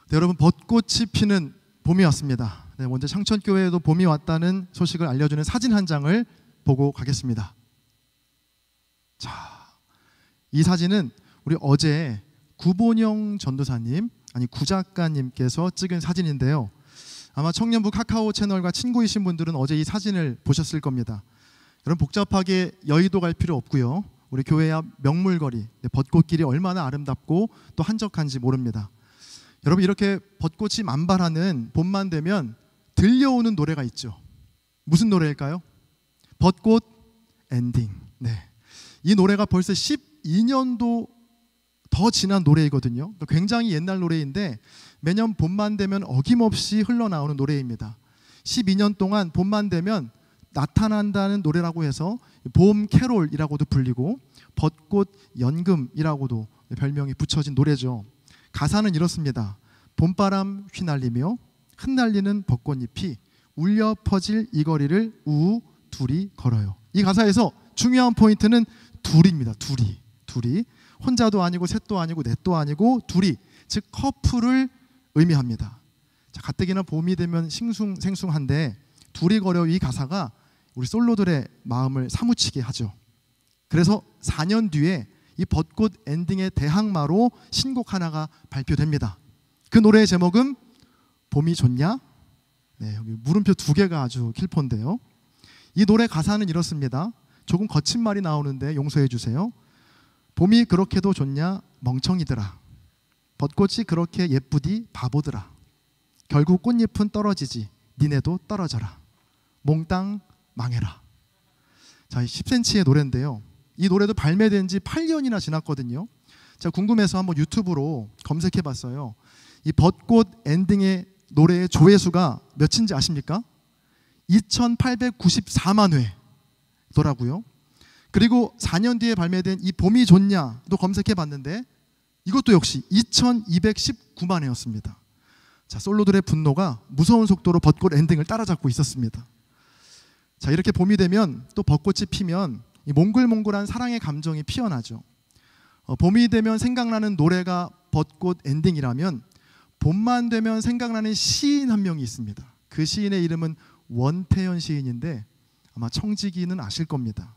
네, 여러분, 벚꽃이 피는 봄이 왔습니다. 네, 먼저 창천교회에도 봄이 왔다는 소식을 알려주는 사진 한 장을 보고 가겠습니다. 자, 이 사진은 우리 어제 구본영 전도사님, 아니 구작가님께서 찍은 사진인데요. 아마 청년부 카카오 채널과 친구이신 분들은 어제 이 사진을 보셨을 겁니다. 여러분, 복잡하게 여의도 갈 필요 없고요. 우리 교회 앞 명물거리, 벚꽃길이 얼마나 아름답고 또 한적한지 모릅니다. 여러분, 이렇게 벚꽃이 만발하는 봄만 되면 들려오는 노래가 있죠. 무슨 노래일까요? 벚꽃 엔딩. 네, 이 노래가 벌써 12년도 더 지난 노래이거든요. 굉장히 옛날 노래인데 매년 봄만 되면 어김없이 흘러나오는 노래입니다. 12년 동안 봄만 되면 나타난다는 노래라고 해서 봄 캐롤이라고도 불리고 벚꽃 연금이라고도 별명이 붙여진 노래죠. 가사는 이렇습니다. 봄바람 휘날리며 흩날리는 벚꽃잎이 울려 퍼질 이 거리를 우우 둘이 걸어요. 이 가사에서 중요한 포인트는 둘입니다. 둘이 혼자도 아니고 셋도 아니고 넷도 아니고 둘이, 즉 커플을 의미합니다. 자, 가뜩이나 봄이 되면 싱숭생숭한데 둘이 걸어, 이 가사가 우리 솔로들의 마음을 사무치게 하죠. 그래서 4년 뒤에 이 벚꽃 엔딩의 대항마로 신곡 하나가 발표됩니다. 그 노래의 제목은 봄이 좋냐? 네, 여기 물음표 2개가 아주 킬포인데요. 이 노래 가사는 이렇습니다. 조금 거친 말이 나오는데 용서해 주세요. 봄이 그렇게도 좋냐 멍청이들아, 벚꽃이 그렇게 예쁘디 바보들아, 결국 꽃잎은 떨어지지 니네도 떨어져라, 몽땅 망해라. 자, 10cm의 노래인데요. 이 노래도 발매된 지 8년이나 지났거든요. 제가 궁금해서 한번 유튜브로 검색해 봤어요. 이 벚꽃 엔딩의 노래의 조회수가 몇인지 아십니까? 2894만 회더라고요. 그리고 4년 뒤에 발매된 이 봄이 좋냐도 검색해 봤는데 이것도 역시 2219만 회였습니다. 자, 솔로들의 분노가 무서운 속도로 벚꽃 엔딩을 따라잡고 있었습니다. 자, 이렇게 봄이 되면 또 벚꽃이 피면 이 몽글몽글한 사랑의 감정이 피어나죠. 봄이 되면 생각나는 노래가 벚꽃 엔딩이라면 봄만 되면 생각나는 시인 한 명이 있습니다. 그 시인의 이름은 원태현 시인인데 아마 청지기는 아실 겁니다.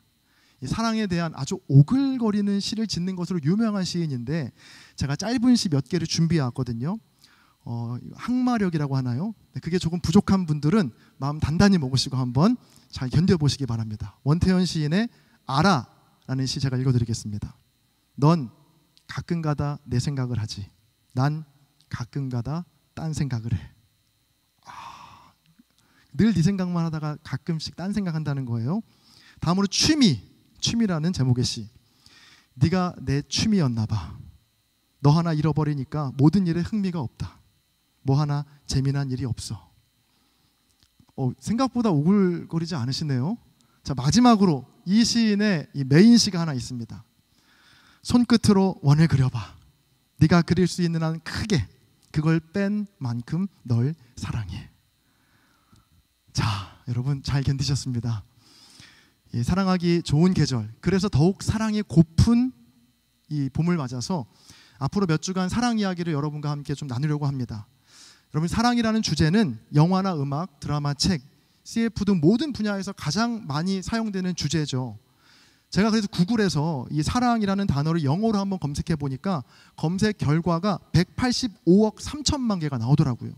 이 사랑에 대한 아주 오글거리는 시를 짓는 것으로 유명한 시인인데 제가 짧은 시 몇 개를 준비해 왔거든요. 항마력이라고 하나요? 그게 조금 부족한 분들은 마음 단단히 먹으시고 한번 잘 견뎌보시기 바랍니다. 원태현 시인의 알아라는 시 제가 읽어드리겠습니다. 넌 가끔가다 내 생각을 하지, 난 가끔가다 딴 생각을 해. 늘 네 생각만 하다가 가끔씩 딴 생각한다는 거예요. 다음으로 취미라는 제목의 시. 네가 내 취미였나 봐. 너 하나 잃어버리니까 모든 일에 흥미가 없다. 뭐 하나 재미난 일이 없어. 생각보다 오글거리지 않으시네요. 자, 마지막으로 이 시인의 이 메인 시가 하나 있습니다. 손끝으로 원을 그려봐. 네가 그릴 수 있는 한 크게, 그걸 뺀 만큼 널 사랑해. 자, 여러분 잘 견디셨습니다. 사랑하기 좋은 계절, 그래서 더욱 사랑이 고픈 이 봄을 맞아서 앞으로 몇 주간 사랑 이야기를 여러분과 함께 좀 나누려고 합니다. 여러분, 사랑이라는 주제는 영화나 음악, 드라마, 책, CF 등 모든 분야에서 가장 많이 사용되는 주제죠. 제가 그래서 구글에서 이 사랑이라는 단어를 영어로 한번 검색해 보니까 검색 결과가 185억 3천만 개가 나오더라고요.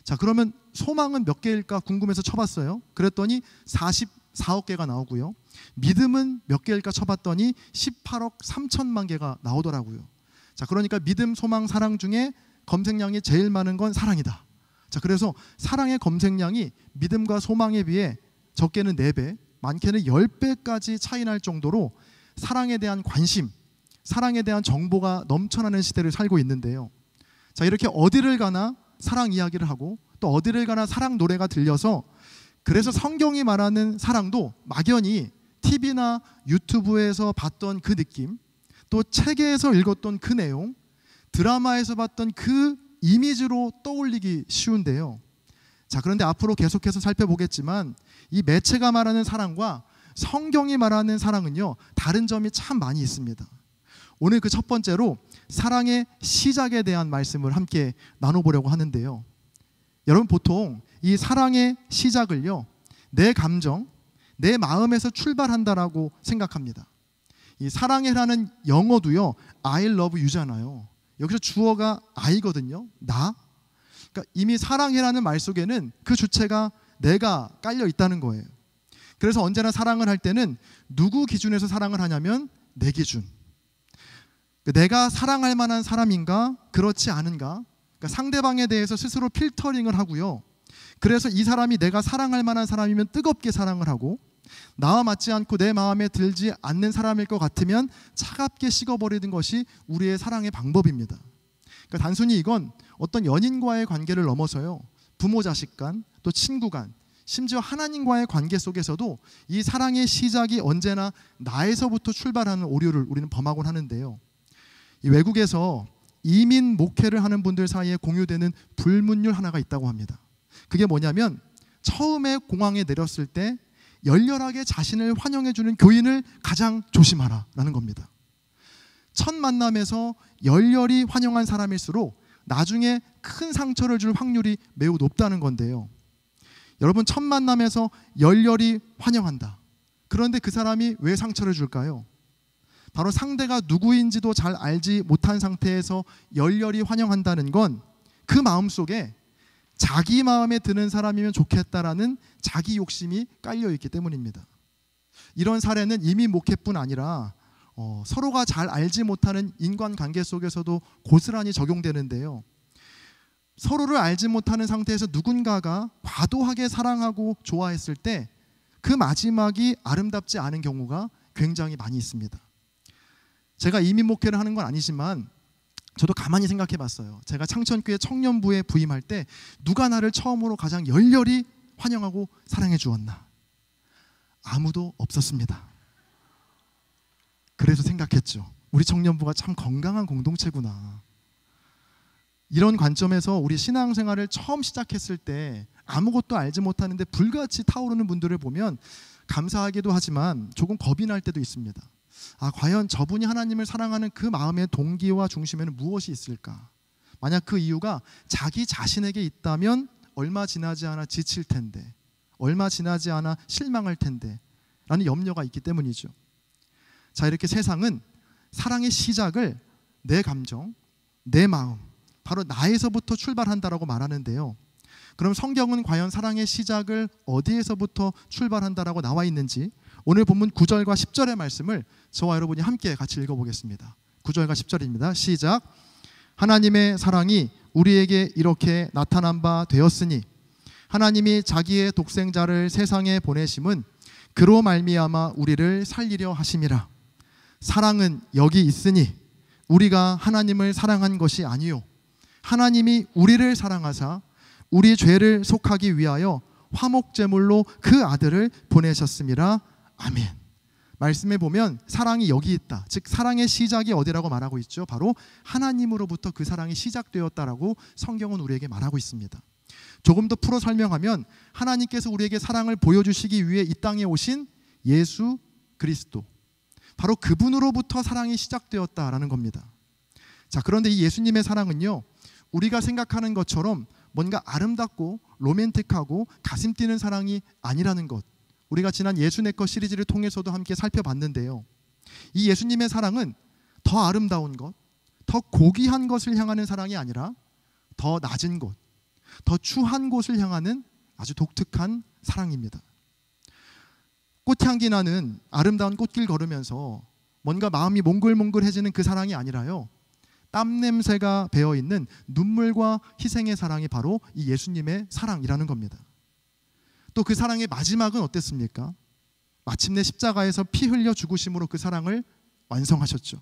자, 그러면 소망은 몇 개일까 궁금해서 쳐봤어요. 그랬더니 44억 개가 나오고요. 믿음은 몇 개일까 쳐봤더니 18억 3천만 개가 나오더라고요. 자, 그러니까 믿음, 소망, 사랑 중에 검색량이 제일 많은 건 사랑이다. 자, 그래서 사랑의 검색량이 믿음과 소망에 비해 적게는 4배, 많게는 10배까지 차이 날 정도로 사랑에 대한 관심, 사랑에 대한 정보가 넘쳐나는 시대를 살고 있는데요. 자, 이렇게 어디를 가나 사랑 이야기를 하고 또 어디를 가나 사랑 노래가 들려서, 그래서 성경이 말하는 사랑도 막연히 TV나 유튜브에서 봤던 그 느낌, 또 책에서 읽었던 그 내용, 드라마에서 봤던 그 이미지로 떠올리기 쉬운데요. 자, 그런데 앞으로 계속해서 살펴보겠지만 이 매체가 말하는 사랑과 성경이 말하는 사랑은요, 다른 점이 참 많이 있습니다. 오늘 그 첫 번째로 사랑의 시작에 대한 말씀을 함께 나눠보려고 하는데요. 여러분, 보통 이 사랑의 시작을요, 내 감정, 내 마음에서 출발한다라고 생각합니다. 이 사랑해라는 영어도요, I love you잖아요. 여기서 주어가 I거든요. 나. 그러니까 이미 사랑해라는 말 속에는 그 주체가 내가 깔려 있다는 거예요. 그래서 언제나 사랑을 할 때는 누구 기준에서 사랑을 하냐면 내 기준. 내가 사랑할 만한 사람인가, 그렇지 않은가. 그러니까 상대방에 대해서 스스로 필터링을 하고요. 그래서 이 사람이 내가 사랑할 만한 사람이면 뜨겁게 사랑을 하고, 나와 맞지 않고 내 마음에 들지 않는 사람일 것 같으면 차갑게 식어버리는 것이 우리의 사랑의 방법입니다. 그러니까 단순히 이건 어떤 연인과의 관계를 넘어서요, 부모 자식 간, 또 친구 간, 심지어 하나님과의 관계 속에서도 이 사랑의 시작이 언제나 나에서부터 출발하는 오류를 우리는 범하곤 하는데요. 이 외국에서 이민 목회를 하는 분들 사이에 공유되는 불문율 하나가 있다고 합니다. 그게 뭐냐면, 처음에 공항에 내렸을 때 열렬하게 자신을 환영해주는 교인을 가장 조심하라 라는 겁니다. 첫 만남에서 열렬히 환영한 사람일수록 나중에 큰 상처를 줄 확률이 매우 높다는 건데요. 여러분, 첫 만남에서 열렬히 환영한다. 그런데 그 사람이 왜 상처를 줄까요? 바로 상대가 누구인지도 잘 알지 못한 상태에서 열렬히 환영한다는 건 그 마음속에 자기 마음에 드는 사람이면 좋겠다라는 자기 욕심이 깔려 있기 때문입니다. 이런 사례는 이민 목회뿐 아니라 서로가 잘 알지 못하는 인간관계 속에서도 고스란히 적용되는데요. 서로를 알지 못하는 상태에서 누군가가 과도하게 사랑하고 좋아했을 때 그 마지막이 아름답지 않은 경우가 굉장히 많이 있습니다. 제가 이민 목회를 하는 건 아니지만 저도 가만히 생각해 봤어요. 제가 창천교회 청년부에 부임할 때 누가 나를 처음으로 가장 열렬히 환영하고 사랑해 주었나? 아무도 없었습니다. 그래서 생각했죠. 우리 청년부가 참 건강한 공동체구나. 이런 관점에서 우리 신앙생활을 처음 시작했을 때 아무것도 알지 못하는데 불같이 타오르는 분들을 보면 감사하기도 하지만 조금 겁이 날 때도 있습니다. 과연 저분이 하나님을 사랑하는 그 마음의 동기와 중심에는 무엇이 있을까? 만약 그 이유가 자기 자신에게 있다면 얼마 지나지 않아 지칠 텐데, 얼마 지나지 않아 실망할 텐데 라는 염려가 있기 때문이죠. 자, 이렇게 세상은 사랑의 시작을 내 감정, 내 마음, 바로 나에서부터 출발한다라고 말하는데요. 그럼 성경은 과연 사랑의 시작을 어디에서부터 출발한다라고 나와 있는지 오늘 본문 9절과 10절의 말씀을 저와 여러분이 함께 같이 읽어보겠습니다. 9절과 10절입니다. 시작. 하나님의 사랑이 우리에게 이렇게 나타난 바 되었으니 하나님이 자기의 독생자를 세상에 보내심은 그로 말미암아 우리를 살리려 하심이라. 사랑은 여기 있으니 우리가 하나님을 사랑한 것이 아니요 하나님이 우리를 사랑하사 우리 죄를 속하기 위하여 화목제물로 그 아들을 보내셨음이라. 아멘. 말씀에 보면 사랑이 여기 있다. 즉 사랑의 시작이 어디라고 말하고 있죠? 바로 하나님으로부터 그 사랑이 시작되었다라고 성경은 우리에게 말하고 있습니다. 조금 더 풀어 설명하면 하나님께서 우리에게 사랑을 보여주시기 위해 이 땅에 오신 예수 그리스도, 바로 그분으로부터 사랑이 시작되었다라는 겁니다. 자, 그런데 이 예수님의 사랑은요, 우리가 생각하는 것처럼 뭔가 아름답고 로맨틱하고 가슴 뛰는 사랑이 아니라는 것, 우리가 지난 예수 내 것 시리즈를 통해서도 함께 살펴봤는데요. 이 예수님의 사랑은 더 아름다운 것, 더 고귀한 것을 향하는 사랑이 아니라 더 낮은 곳, 더 추한 곳을 향하는 아주 독특한 사랑입니다. 꽃향기 나는 아름다운 꽃길 걸으면서 뭔가 마음이 몽글몽글해지는 그 사랑이 아니라요, 땀 냄새가 배어있는 눈물과 희생의 사랑이 바로 이 예수님의 사랑이라는 겁니다. 또 그 사랑의 마지막은 어땠습니까? 마침내 십자가에서 피 흘려 죽으심으로 그 사랑을 완성하셨죠.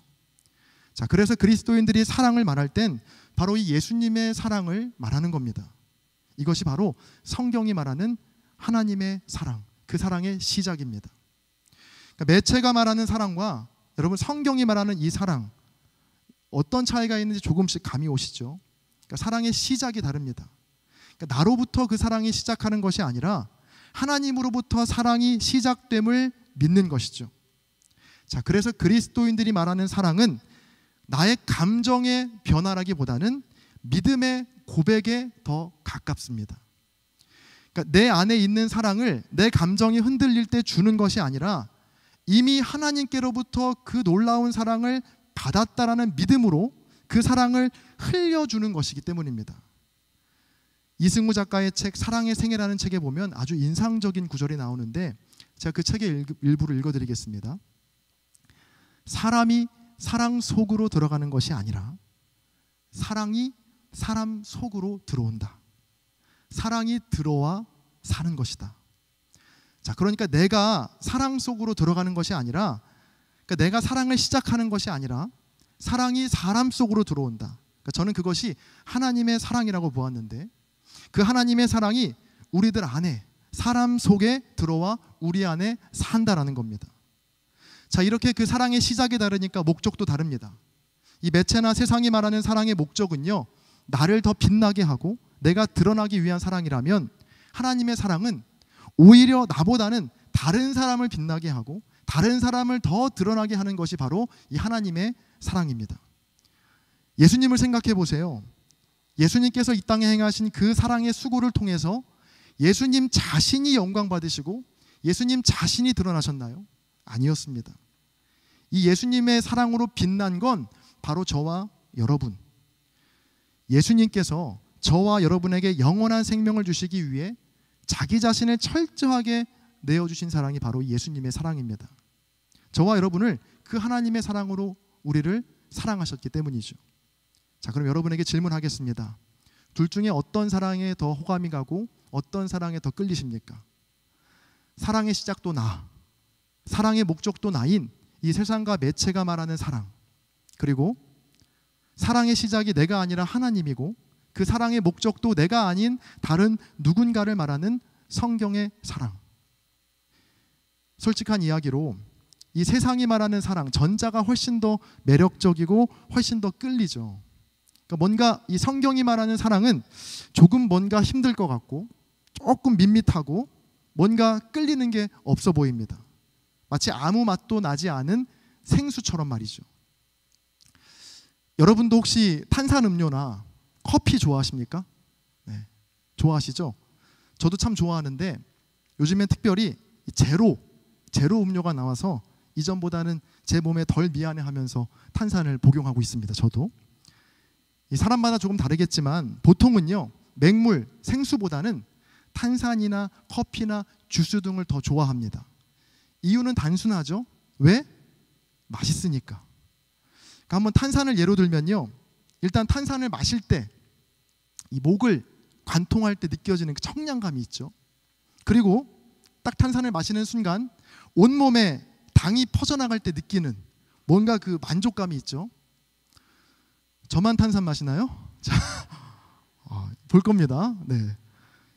자, 그래서 그리스도인들이 사랑을 말할 땐 바로 이 예수님의 사랑을 말하는 겁니다. 이것이 바로 성경이 말하는 하나님의 사랑, 그 사랑의 시작입니다. 그러니까 매체가 말하는 사랑과 여러분 성경이 말하는 이 사랑, 어떤 차이가 있는지 조금씩 감이 오시죠? 그러니까 사랑의 시작이 다릅니다. 그러니까 나로부터 그 사랑이 시작하는 것이 아니라 하나님으로부터 사랑이 시작됨을 믿는 것이죠. 자, 그래서 그리스도인들이 말하는 사랑은 나의 감정의 변화라기보다는 믿음의 고백에 더 가깝습니다. 그러니까 내 안에 있는 사랑을 내 감정이 흔들릴 때 주는 것이 아니라 이미 하나님께로부터 그 놀라운 사랑을 받았다라는 믿음으로 그 사랑을 흘려주는 것이기 때문입니다. 이승우 작가의 책 사랑의 생애라는 책에 보면 아주 인상적인 구절이 나오는데 제가 그 책의 일부를 읽어드리겠습니다. 사람이 사랑 속으로 들어가는 것이 아니라 사랑이 사람 속으로 들어온다. 사랑이 들어와 사는 것이다. 자, 그러니까 내가 사랑 속으로 들어가는 것이 아니라, 그러니까 내가 사랑을 시작하는 것이 아니라 사랑이 사람 속으로 들어온다. 그러니까 저는 그것이 하나님의 사랑이라고 보았는데, 그 하나님의 사랑이 우리들 안에, 사람 속에 들어와 우리 안에 산다라는 겁니다. 자, 이렇게 그 사랑의 시작이 다르니까 목적도 다릅니다. 이 매체나 세상이 말하는 사랑의 목적은요, 나를 더 빛나게 하고 내가 드러나기 위한 사랑이라면, 하나님의 사랑은 오히려 나보다는 다른 사람을 빛나게 하고 다른 사람을 더 드러나게 하는 것이 바로 이 하나님의 사랑입니다. 예수님을 생각해 보세요. 예수님께서 이 땅에 행하신 그 사랑의 수고를 통해서 예수님 자신이 영광 받으시고 예수님 자신이 드러나셨나요? 아니었습니다. 이 예수님의 사랑으로 빛난 건 바로 저와 여러분, 예수님께서 저와 여러분에게 영원한 생명을 주시기 위해 자기 자신을 철저하게 내어주신 사랑이 바로 예수님의 사랑입니다. 저와 여러분을 그 하나님의 사랑으로 우리를 사랑하셨기 때문이죠. 자, 그럼 여러분에게 질문하겠습니다. 둘 중에 어떤 사랑에 더 호감이 가고 어떤 사랑에 더 끌리십니까? 사랑의 시작도 나, 사랑의 목적도 나인 이 세상과 매체가 말하는 사랑, 그리고 사랑의 시작이 내가 아니라 하나님이고 그 사랑의 목적도 내가 아닌 다른 누군가를 말하는 성경의 사랑. 솔직한 이야기로 이 세상이 말하는 사랑, 전자가 훨씬 더 매력적이고 훨씬 더 끌리죠. 그러니까 뭔가 이 성경이 말하는 사랑은 조금 뭔가 힘들 것 같고 조금 밋밋하고 뭔가 끌리는 게 없어 보입니다. 마치 아무 맛도 나지 않은 생수처럼 말이죠. 여러분도 혹시 탄산음료나 커피 좋아하십니까? 네, 좋아하시죠? 저도 참 좋아하는데 요즘엔 특별히 제로 음료가 나와서 이전보다는 제 몸에 덜 미안해하면서 탄산을 복용하고 있습니다. 저도. 이 사람마다 조금 다르겠지만 보통은요, 맹물, 생수보다는 탄산이나 커피나 주스 등을 더 좋아합니다. 이유는 단순하죠. 왜? 맛있으니까. 그러니까 한번 탄산을 예로 들면요, 일단 탄산을 마실 때 이 목을 관통할 때 느껴지는 그 청량감이 있죠. 그리고 딱 탄산을 마시는 순간 온몸에 당이 퍼져나갈 때 느끼는 뭔가 그 만족감이 있죠. 저만 탄산 마시나요? 자, 볼 겁니다. 네.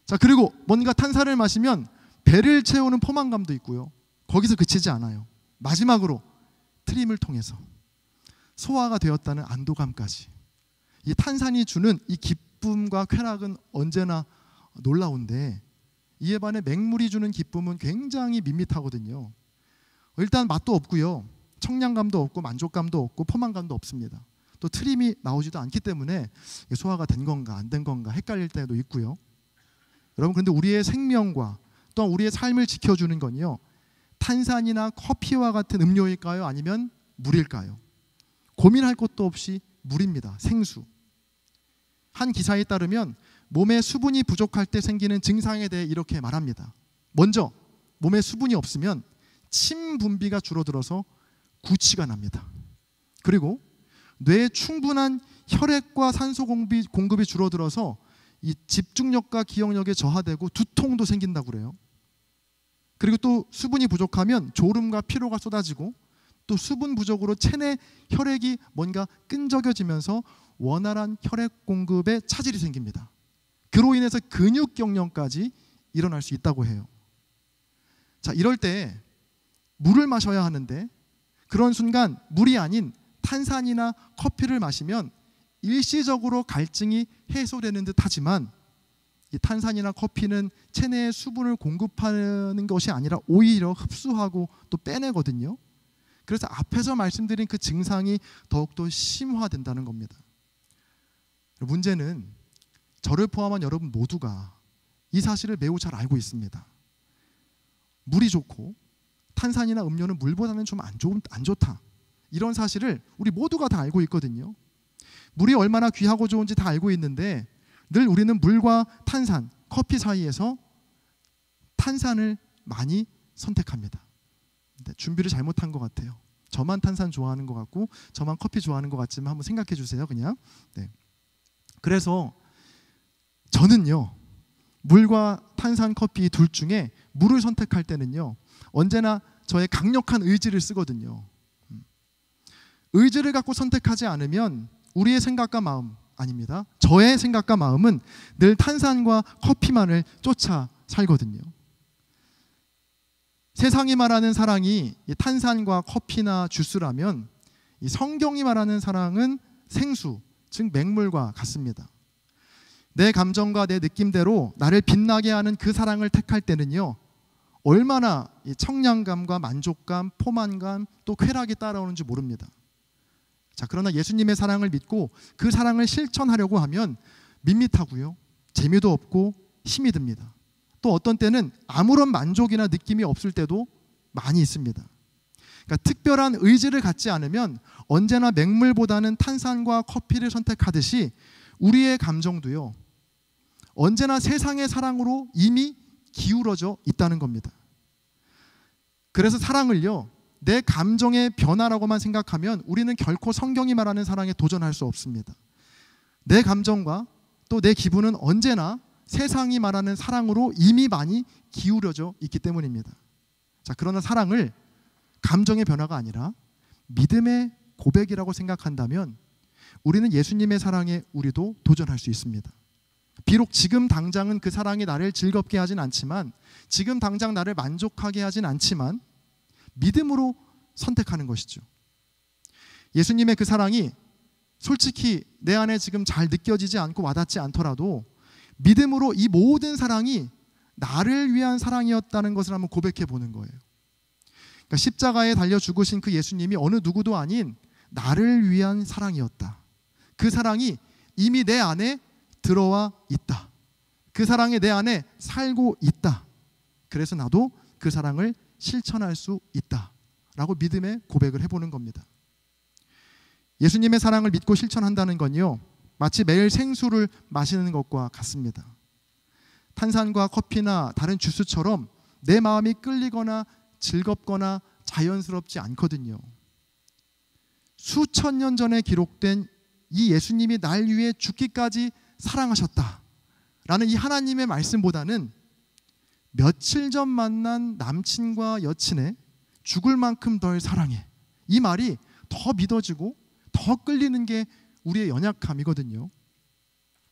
자, 그리고 뭔가 탄산을 마시면 배를 채우는 포만감도 있고요. 거기서 그치지 않아요. 마지막으로 트림을 통해서 소화가 되었다는 안도감까지. 이 탄산이 주는 이 기쁨과 쾌락은 언제나 놀라운데 이에 반해 맹물이 주는 기쁨은 굉장히 밋밋하거든요. 일단 맛도 없고요, 청량감도 없고 만족감도 없고 포만감도 없습니다. 또 트림이 나오지도 않기 때문에 소화가 된 건가 안 된 건가 헷갈릴 때도 있고요. 여러분, 그런데 우리의 생명과 또한 우리의 삶을 지켜주는 건요, 탄산이나 커피와 같은 음료일까요? 아니면 물일까요? 고민할 것도 없이 물입니다. 생수. 한 기사에 따르면 몸에 수분이 부족할 때 생기는 증상에 대해 이렇게 말합니다. 먼저 몸에 수분이 없으면 침 분비가 줄어들어서 구취가 납니다. 그리고 뇌에 충분한 혈액과 산소 공급이 줄어들어서 이 집중력과 기억력에 저하되고 두통도 생긴다고 그래요. 그리고 또 수분이 부족하면 졸음과 피로가 쏟아지고 또 수분 부족으로 체내 혈액이 뭔가 끈적여지면서 원활한 혈액 공급에 차질이 생깁니다. 그로 인해서 근육 경련까지 일어날 수 있다고 해요. 자, 이럴 때 물을 마셔야 하는데 그런 순간 물이 아닌 탄산이나 커피를 마시면 일시적으로 갈증이 해소되는 듯 하지만 이 탄산이나 커피는 체내에 수분을 공급하는 것이 아니라 오히려 흡수하고 또 빼내거든요. 그래서 앞에서 말씀드린 그 증상이 더욱더 심화된다는 겁니다. 문제는 저를 포함한 여러분 모두가 이 사실을 매우 잘 알고 있습니다. 물이 좋고 탄산이나 음료는 물보다는 좀 안 좋다. 이런 사실을 우리 모두가 다 알고 있거든요. 물이 얼마나 귀하고 좋은지 다 알고 있는데 늘 우리는 물과 탄산, 커피 사이에서 탄산을 많이 선택합니다. 준비를 잘못한 것 같아요. 저만 탄산 좋아하는 것 같고 저만 커피 좋아하는 것 같지만 한번 생각해 주세요. 그냥. 네. 그래서 저는요, 물과 탄산 커피 둘 중에 물을 선택할 때는요, 언제나 저의 강력한 의지를 쓰거든요. 의지를 갖고 선택하지 않으면 우리의 생각과 마음, 아닙니다, 저의 생각과 마음은 늘 탄산과 커피만을 쫓아 살거든요. 세상이 말하는 사랑이 탄산과 커피나 주스라면 이 성경이 말하는 사랑은 생수, 즉 맹물과 같습니다. 내 감정과 내 느낌대로 나를 빛나게 하는 그 사랑을 택할 때는요, 얼마나 청량감과 만족감, 포만감, 또 쾌락이 따라오는지 모릅니다. 자, 그러나 예수님의 사랑을 믿고 그 사랑을 실천하려고 하면 밋밋하고요, 재미도 없고 힘이 듭니다. 또 어떤 때는 아무런 만족이나 느낌이 없을 때도 많이 있습니다. 그러니까 특별한 의지를 갖지 않으면 언제나 맹물보다는 탄산과 커피를 선택하듯이 우리의 감정도요, 언제나 세상의 사랑으로 이미 기울어져 있다는 겁니다. 그래서 사랑을요, 내 감정의 변화라고만 생각하면 우리는 결코 성경이 말하는 사랑에 도전할 수 없습니다. 내 감정과 또 내 기분은 언제나 세상이 말하는 사랑으로 이미 많이 기울어져 있기 때문입니다. 자, 그러나 사랑을 감정의 변화가 아니라 믿음의 고백이라고 생각한다면 우리는 예수님의 사랑에 우리도 도전할 수 있습니다. 비록 지금 당장은 그 사랑이 나를 즐겁게 하진 않지만, 지금 당장 나를 만족하게 하진 않지만 믿음으로 선택하는 것이죠. 예수님의 그 사랑이 솔직히 내 안에 지금 잘 느껴지지 않고 와닿지 않더라도 믿음으로 이 모든 사랑이 나를 위한 사랑이었다는 것을 한번 고백해 보는 거예요. 그러니까 십자가에 달려 죽으신 그 예수님이 어느 누구도 아닌 나를 위한 사랑이었다. 그 사랑이 이미 내 안에 들어와 있다. 그 사랑이 내 안에 살고 있다. 그래서 나도 그 사랑을 실천할 수 있다 라고 믿음의 고백을 해보는 겁니다. 예수님의 사랑을 믿고 실천한다는 건요, 마치 매일 생수를 마시는 것과 같습니다. 탄산과 커피나 다른 주스처럼 내 마음이 끌리거나 즐겁거나 자연스럽지 않거든요. 수천 년 전에 기록된 이 예수님이 날 위해 죽기까지 사랑하셨다 라는 이 하나님의 말씀보다는 며칠 전 만난 남친과 여친의 죽을 만큼 덜 사랑해, 이 말이 더 믿어지고 더 끌리는 게 우리의 연약함이거든요.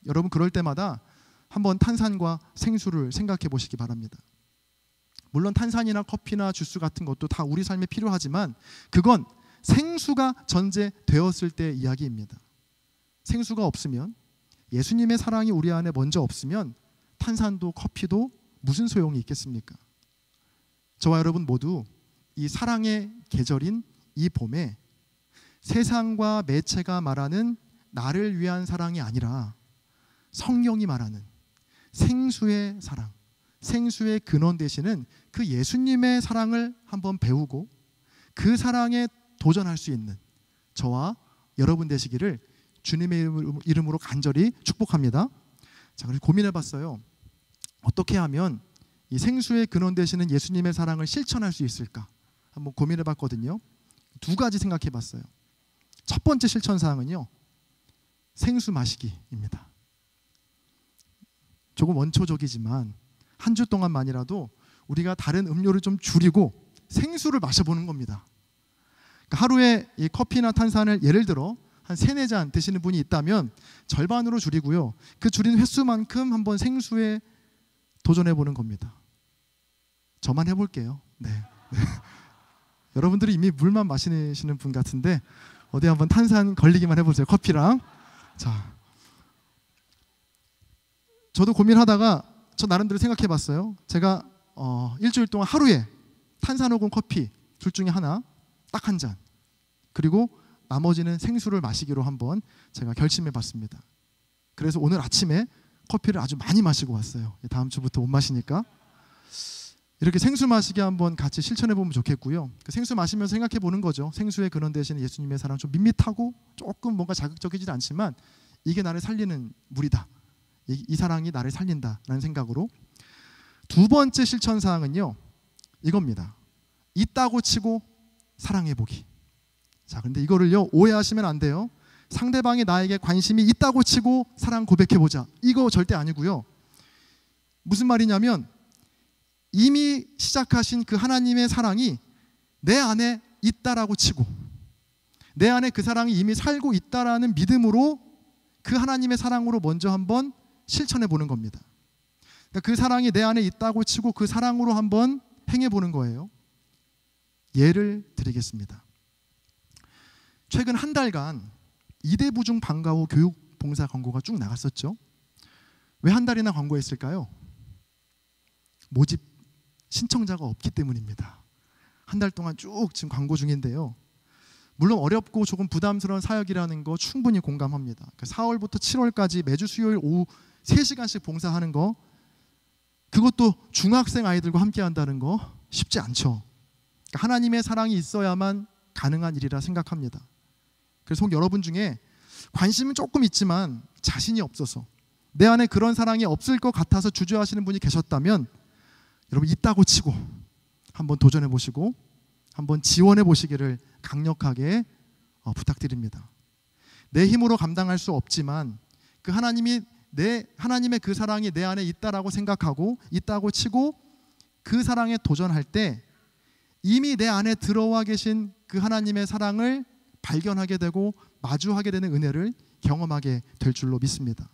여러분, 그럴 때마다 한번 탄산과 생수를 생각해 보시기 바랍니다. 물론 탄산이나 커피나 주스 같은 것도 다 우리 삶에 필요하지만 그건 생수가 전제되었을 때의 이야기입니다. 생수가 없으면, 예수님의 사랑이 우리 안에 먼저 없으면 탄산도 커피도 무슨 소용이 있겠습니까? 저와 여러분 모두 이 사랑의 계절인 이 봄에 세상과 매체가 말하는 나를 위한 사랑이 아니라 성경이 말하는 생수의 사랑, 생수의 근원 되시는 그 예수님의 사랑을 한번 배우고 그 사랑에 도전할 수 있는 저와 여러분 되시기를 주님의 이름으로 간절히 축복합니다. 자, 그래서 고민해봤어요. 어떻게 하면 이 생수의 근원 되시는 예수님의 사랑을 실천할 수 있을까? 한번 고민해봤거든요. 두 가지 생각해봤어요. 첫 번째 실천사항은요, 생수 마시기입니다. 조금 원초적이지만 한 주 동안만이라도 우리가 다른 음료를 좀 줄이고 생수를 마셔보는 겁니다. 그러니까 하루에 이 커피나 탄산을 예를 들어 한 3-4잔 드시는 분이 있다면 절반으로 줄이고요, 그 줄인 횟수만큼 한번 생수에 도전해보는 겁니다. 저만 해볼게요. 네. 여러분들이 이미 물만 마시는 분 같은데 어디 한번 탄산 걸리기만 해보세요. 커피랑. 자, 저도 고민하다가 저 나름대로 생각해봤어요. 제가 일주일 동안 하루에 탄산 혹은 커피 둘 중에 하나, 딱 한 잔. 그리고 나머지는 생수를 마시기로 한번 제가 결심해 봤습니다. 그래서 오늘 아침에 커피를 아주 많이 마시고 왔어요. 다음 주부터 못 마시니까. 이렇게 생수 마시기 한번 같이 실천해 보면 좋겠고요. 그 생수 마시면서 생각해 보는 거죠. 생수의 근원 대신 예수님의 사랑, 좀 밋밋하고 조금 뭔가 자극적이지 않지만 이게 나를 살리는 물이다. 이 사랑이 나를 살린다라는 생각으로. 두 번째 실천 사항은요, 이겁니다. 있다고 치고 사랑해 보기. 자, 근데 이거를요 오해하시면 안 돼요. 상대방이 나에게 관심이 있다고 치고 사랑 고백해 보자, 이거 절대 아니고요. 무슨 말이냐면 이미 시작하신 그 하나님의 사랑이 내 안에 있다라고 치고, 내 안에 그 사랑이 이미 살고 있다라는 믿음으로 그 하나님의 사랑으로 먼저 한번 실천해 보는 겁니다. 그러니까 그 사랑이 내 안에 있다고 치고 그 사랑으로 한번 행해 보는 거예요. 예를 드리겠습니다. 최근 한 달간 이대부중 방과 후 교육 봉사 광고가 쭉 나갔었죠. 왜 한 달이나 광고했을까요? 모집 신청자가 없기 때문입니다. 한 달 동안 쭉 지금 광고 중인데요. 물론 어렵고 조금 부담스러운 사역이라는 거 충분히 공감합니다. 4월부터 7월까지 매주 수요일 오후 3시간씩 봉사하는 거, 그것도 중학생 아이들과 함께 한다는 거 쉽지 않죠. 하나님의 사랑이 있어야만 가능한 일이라 생각합니다. 그래서 여러분 중에 관심은 조금 있지만 자신이 없어서 내 안에 그런 사랑이 없을 것 같아서 주저하시는 분이 계셨다면 여러분 있다고 치고 한번 도전해 보시고 한번 지원해 보시기를 강력하게 부탁드립니다. 내 힘으로 감당할 수 없지만 그 하나님의 그 사랑이 내 안에 있다라고 생각하고 있다고 치고 그 사랑에 도전할 때 이미 내 안에 들어와 계신 그 하나님의 사랑을 발견하게 되고 마주하게 되는 은혜를 경험하게 될 줄로 믿습니다.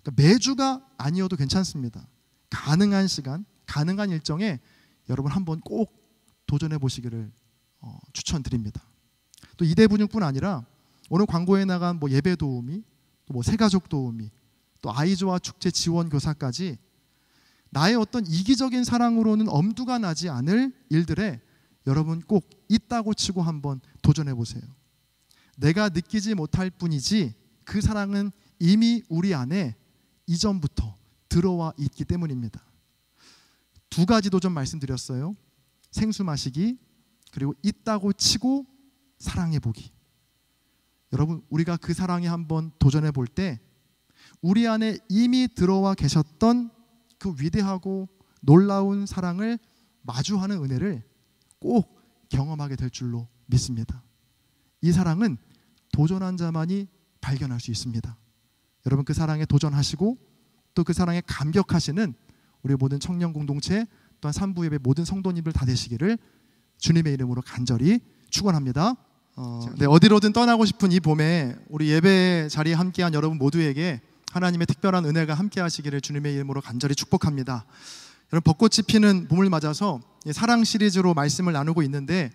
그러니까 매주가 아니어도 괜찮습니다. 가능한 시간, 가능한 일정에 여러분 한번 꼭 도전해 보시기를 추천드립니다. 또 이대분육뿐 아니라 오늘 광고에 나간 예배 도우미, 또 새가족 도우미, 또 아이조아 축제 지원 교사까지 나의 어떤 이기적인 사랑으로는 엄두가 나지 않을 일들에 여러분 꼭 있다고 치고 한번 도전해 보세요. 내가 느끼지 못할 뿐이지 그 사랑은 이미 우리 안에 이전부터 들어와 있기 때문입니다. 두 가지 도전 말씀드렸어요. 생수 마시기, 그리고 있다고 치고 사랑해 보기. 여러분, 우리가 그 사랑에 한번 도전해 볼 때 우리 안에 이미 들어와 계셨던 그 위대하고 놀라운 사랑을 마주하는 은혜를 꼭 경험하게 될 줄로 믿습니다. 이 사랑은 도전한 자만이 발견할 수 있습니다. 여러분, 그 사랑에 도전하시고 또 그 사랑에 감격하시는 우리 모든 청년 공동체, 또한 산부예배 모든 성도님들 다 되시기를 주님의 이름으로 간절히 축원합니다. 어디로든 떠나고 싶은 이 봄에 우리 예배 자리에 함께한 여러분 모두에게 하나님의 특별한 은혜가 함께하시기를 주님의 이름으로 간절히 축복합니다. 여러분, 벚꽃이 피는 봄을 맞아서 사랑 시리즈로 말씀을 나누고 있는데,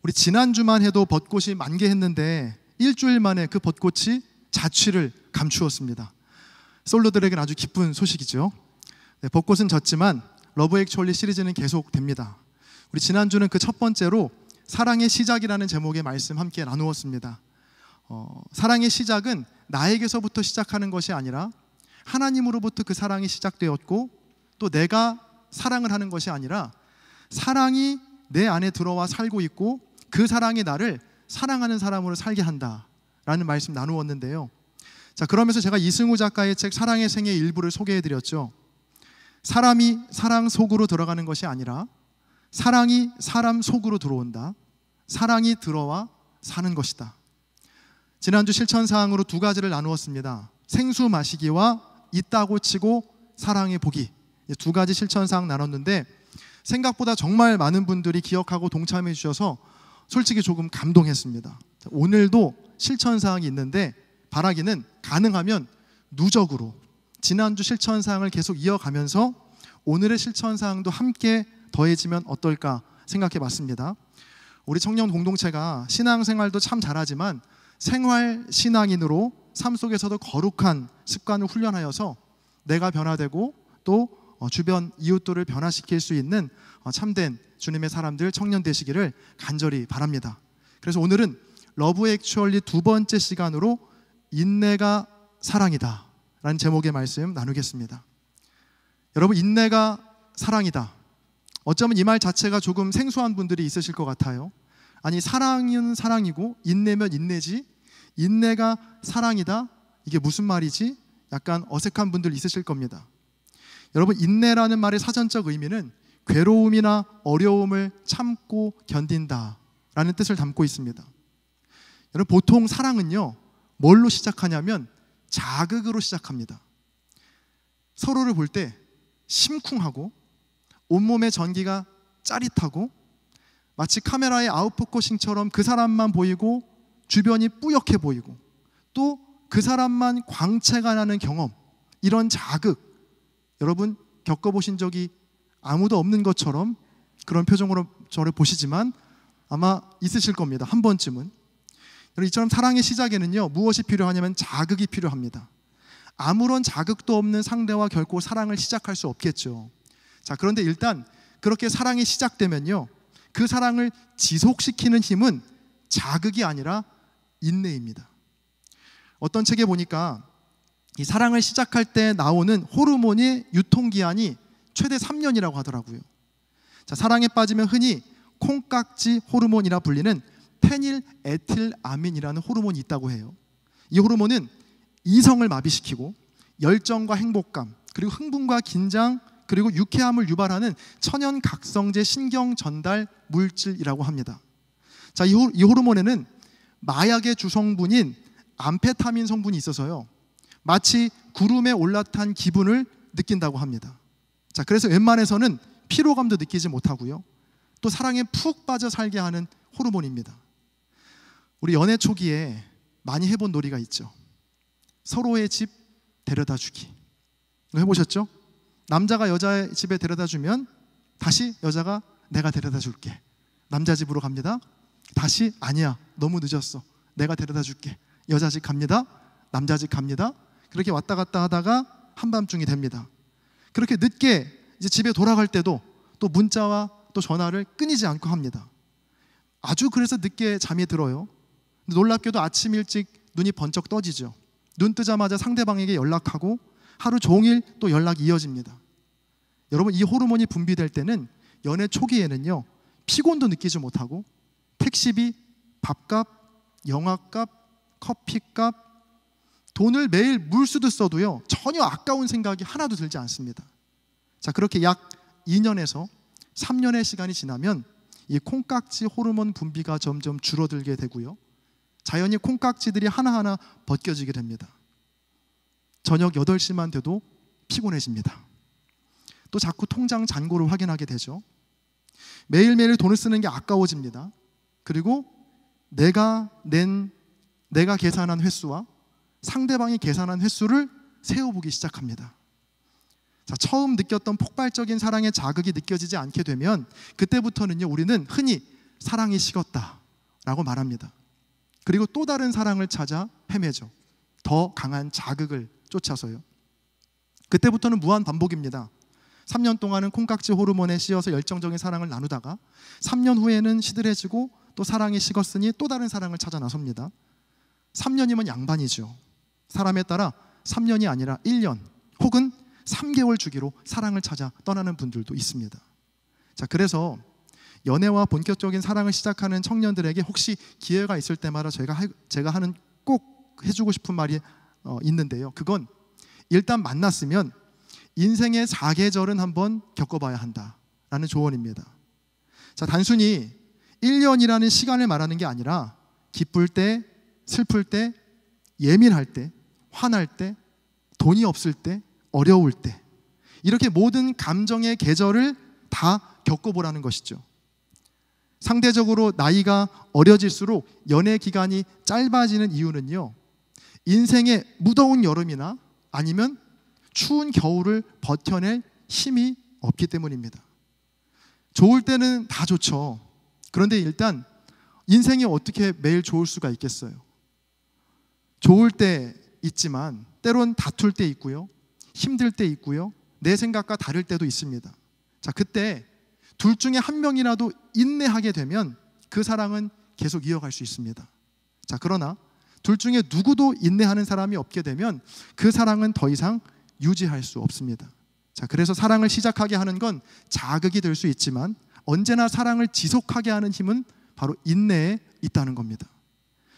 우리 지난주만 해도 벚꽃이 만개했는데 일주일 만에 그 벚꽃이 자취를 감추었습니다. 솔로들에게는 아주 기쁜 소식이죠. 벚꽃은 졌지만 러브 액츄얼리 시리즈는 계속됩니다. 우리 지난주는 그 첫 번째로 사랑의 시작이라는 제목의 말씀 함께 나누었습니다. 사랑의 시작은 나에게서부터 시작하는 것이 아니라 하나님으로부터 그 사랑이 시작되었고, 또 내가 사랑을 하는 것이 아니라 사랑이 내 안에 들어와 살고 있고 그 사랑이 나를 사랑하는 사람으로 살게 한다라는 말씀 나누었는데요. 자, 그러면서 제가 이승우 작가의 책 사랑의 생의 일부를 소개해드렸죠. 사람이 사랑 속으로 들어가는 것이 아니라 사랑이 사람 속으로 들어온다. 사랑이 들어와 사는 것이다. 지난주 실천사항으로 두 가지를 나누었습니다. 생수 마시기와 있다고 치고 사랑해 보기, 두 가지 실천사항 나눴는데 생각보다 정말 많은 분들이 기억하고 동참해 주셔서 솔직히 조금 감동했습니다. 오늘도 실천사항이 있는데 바라기는 가능하면 누적으로 지난주 실천사항을 계속 이어가면서 오늘의 실천사항도 함께 더해지면 어떨까 생각해 봤습니다. 우리 청년 공동체가 신앙생활도 참 잘하지만 생활신앙인으로 삶 속에서도 거룩한 습관을 훈련하여서 내가 변화되고 또 주변 이웃들을 변화시킬 수 있는 참된 주님의 사람들, 청년 되시기를 간절히 바랍니다. 그래서 오늘은 러브 액츄얼리 두 번째 시간으로 인내가 사랑이다 라는 제목의 말씀 나누겠습니다. 여러분, 인내가 사랑이다. 어쩌면 이 말 자체가 조금 생소한 분들이 있으실 것 같아요. 아니, 사랑은 사랑이고 인내면 인내지, 인내가 사랑이다, 이게 무슨 말이지? 약간 어색한 분들 있으실 겁니다. 여러분, 인내라는 말의 사전적 의미는 괴로움이나 어려움을 참고 견딘다 라는 뜻을 담고 있습니다. 여러분, 보통 사랑은요, 뭘로 시작하냐면 자극으로 시작합니다. 서로를 볼 때 심쿵하고 온몸의 전기가 짜릿하고 마치 카메라의 아웃포커싱처럼 그 사람만 보이고 주변이 뿌옇게 보이고 또 그 사람만 광채가 나는 경험, 이런 자극, 여러분 겪어보신 적이 아무도 없는 것처럼 그런 표정으로 저를 보시지만 아마 있으실 겁니다. 한 번쯤은. 여러분, 이처럼 사랑의 시작에는요, 무엇이 필요하냐면 자극이 필요합니다. 아무런 자극도 없는 상대와 결코 사랑을 시작할 수 없겠죠. 자, 그런데 일단 그렇게 사랑이 시작되면요, 그 사랑을 지속시키는 힘은 자극이 아니라 인내입니다. 어떤 책에 보니까 이 사랑을 시작할 때 나오는 호르몬의 유통기한이 최대 3년이라고 하더라고요. 자, 사랑에 빠지면 흔히 콩깍지 호르몬이라 불리는 페닐에틸아민이라는 호르몬이 있다고 해요. 이 호르몬은 이성을 마비시키고 열정과 행복감, 그리고 흥분과 긴장, 그리고 유쾌함을 유발하는 천연각성제 신경 전달 물질이라고 합니다. 자, 이 호르몬에는 마약의 주성분인 암페타민 성분이 있어서요, 마치 구름에 올라탄 기분을 느낀다고 합니다. 자, 그래서 웬만해서는 피로감도 느끼지 못하고요, 또 사랑에 푹 빠져 살게 하는 호르몬입니다. 우리 연애 초기에 많이 해본 놀이가 있죠. 서로의 집 데려다 주기. 이거 해보셨죠? 남자가 여자의 집에 데려다 주면 다시 여자가 내가 데려다 줄게. 남자 집으로 갑니다. 다시 아니야, 너무 늦었어, 내가 데려다 줄게. 여자 집 갑니다. 남자 집 갑니다. 그렇게 왔다 갔다 하다가 한밤중이 됩니다. 그렇게 늦게 이제 집에 돌아갈 때도 또 문자와 또 전화를 끊이지 않고 합니다. 아주 그래서 늦게 잠이 들어요. 놀랍게도 아침 일찍 눈이 번쩍 떠지죠. 눈 뜨자마자 상대방에게 연락하고 하루 종일 또 연락이 이어집니다. 여러분, 이 호르몬이 분비될 때는 연애 초기에는요, 피곤도 느끼지 못하고 택시비, 밥값, 영화값, 커피값, 돈을 매일 물쓰듯 써도요, 전혀 아까운 생각이 하나도 들지 않습니다. 자, 그렇게 약 2년에서 3년의 시간이 지나면 이 콩깍지 호르몬 분비가 점점 줄어들게 되고요, 자연히 콩깍지들이 하나하나 벗겨지게 됩니다. 저녁 8시만 돼도 피곤해집니다. 또 자꾸 통장 잔고를 확인하게 되죠. 매일매일 돈을 쓰는 게 아까워집니다. 그리고 내가 계산한 횟수와 상대방이 계산한 횟수를 세어보기 시작합니다. 자, 처음 느꼈던 폭발적인 사랑의 자극이 느껴지지 않게 되면 그때부터는요, 우리는 흔히 사랑이 식었다라고 말합니다. 그리고 또 다른 사랑을 찾아 헤매죠. 더 강한 자극을 쫓아서요. 그때부터는 무한 반복입니다. 3년 동안은 콩깍지 호르몬에 씌어서 열정적인 사랑을 나누다가 3년 후에는 시들해지고 또 사랑이 식었으니 또 다른 사랑을 찾아 나섭니다. 3년이면 양반이죠. 사람에 따라 3년이 아니라 1년 혹은 3개월 주기로 사랑을 찾아 떠나는 분들도 있습니다. 자, 그래서 연애와 본격적인 사랑을 시작하는 청년들에게 혹시 기회가 있을 때마다 제가 하는 꼭 해주고 싶은 말이 있는데요, 그건 일단 만났으면 인생의 사계절은 한번 겪어봐야 한다라는 조언입니다. 자, 단순히 1년이라는 시간을 말하는 게 아니라 기쁠 때, 슬플 때, 예민할 때, 화날 때, 돈이 없을 때, 어려울 때, 이렇게 모든 감정의 계절을 다 겪어보라는 것이죠. 상대적으로 나이가 어려질수록 연애 기간이 짧아지는 이유는요, 인생의 무더운 여름이나 아니면 추운 겨울을 버텨낼 힘이 없기 때문입니다. 좋을 때는 다 좋죠. 그런데 일단 인생이 어떻게 매일 좋을 수가 있겠어요? 좋을 때 있지만 때론 다툴 때 있고요, 힘들 때 있고요, 내 생각과 다를 때도 있습니다. 자, 그때 둘 중에 한 명이라도 인내하게 되면 그 사랑은 계속 이어갈 수 있습니다. 자, 그러나 둘 중에 누구도 인내하는 사람이 없게 되면 그 사랑은 더 이상 유지할 수 없습니다. 자, 그래서 사랑을 시작하게 하는 건 자극이 될 수 있지만 언제나 사랑을 지속하게 하는 힘은 바로 인내에 있다는 겁니다.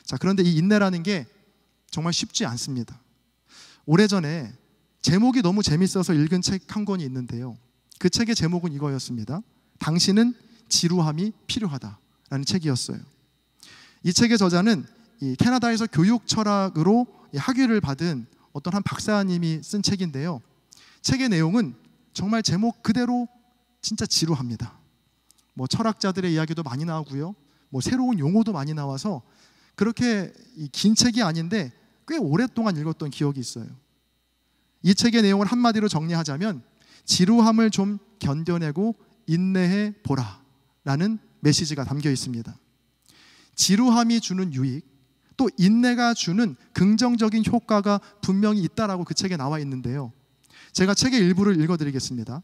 자, 그런데 이 인내라는 게 정말 쉽지 않습니다. 오래전에 제목이 너무 재밌어서 읽은 책 한 권이 있는데요. 그 책의 제목은 이거였습니다. 당신은 지루함이 필요하다라는 책이었어요. 이 책의 저자는 이 캐나다에서 교육 철학으로 학위를 받은 어떤 한 박사님이 쓴 책인데요. 책의 내용은 정말 제목 그대로 진짜 지루합니다. 뭐 철학자들의 이야기도 많이 나오고요. 뭐 새로운 용어도 많이 나와서 그렇게 긴 책이 아닌데 꽤 오랫동안 읽었던 기억이 있어요. 이 책의 내용을 한마디로 정리하자면 지루함을 좀 견뎌내고 인내해 보라 라는 메시지가 담겨 있습니다. 지루함이 주는 유익, 또 인내가 주는 긍정적인 효과가 분명히 있다라고 그 책에 나와 있는데요. 제가 책의 일부를 읽어드리겠습니다.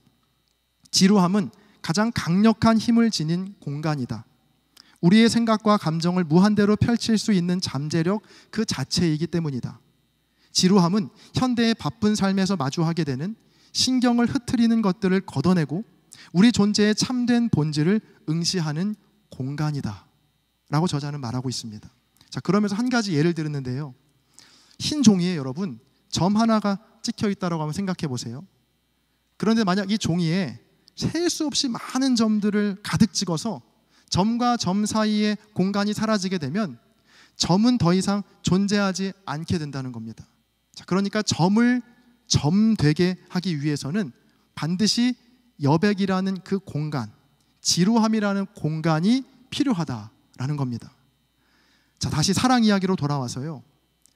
지루함은 가장 강력한 힘을 지닌 공간이다. 우리의 생각과 감정을 무한대로 펼칠 수 있는 잠재력 그 자체이기 때문이다. 지루함은 현대의 바쁜 삶에서 마주하게 되는 신경을 흐트리는 것들을 걷어내고 우리 존재의 참된 본질을 응시하는 공간이다 라고 저자는 말하고 있습니다. 자, 그러면서 한 가지 예를 들었는데요. 흰 종이에 여러분 점 하나가 찍혀 있다고 한번 생각해 보세요. 그런데 만약 이 종이에 셀 수 없이 많은 점들을 가득 찍어서 점과 점 사이의 공간이 사라지게 되면 점은 더 이상 존재하지 않게 된다는 겁니다. 자, 그러니까 점을 점되게 하기 위해서는 반드시 여백이라는 그 공간, 지루함이라는 공간이 필요하다라는 겁니다. 자, 다시 사랑 이야기로 돌아와서요.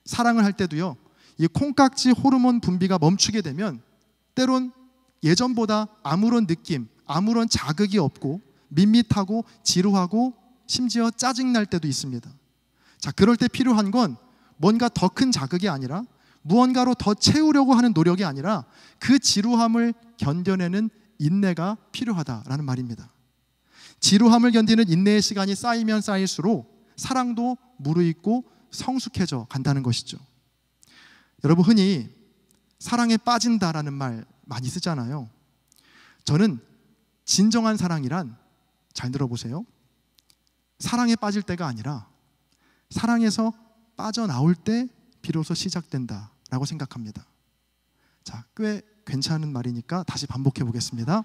사랑을 할 때도요. 이 콩깍지 호르몬 분비가 멈추게 되면 때론 예전보다 아무런 느낌, 아무런 자극이 없고 밋밋하고 지루하고 심지어 짜증날 때도 있습니다. 자, 그럴 때 필요한 건 뭔가 더 큰 자극이 아니라 무언가로 더 채우려고 하는 노력이 아니라 그 지루함을 견뎌내는 인내가 필요하다라는 말입니다. 지루함을 견디는 인내의 시간이 쌓이면 쌓일수록 사랑도 무르익고 성숙해져 간다는 것이죠. 여러분 흔히 사랑에 빠진다라는 말 많이 쓰잖아요. 저는 진정한 사랑이란, 잘 들어보세요, 사랑에 빠질 때가 아니라 사랑에서 빠져나올 때 비로소 시작된다라고 생각합니다. 자, 꽤 괜찮은 말이니까 다시 반복해 보겠습니다.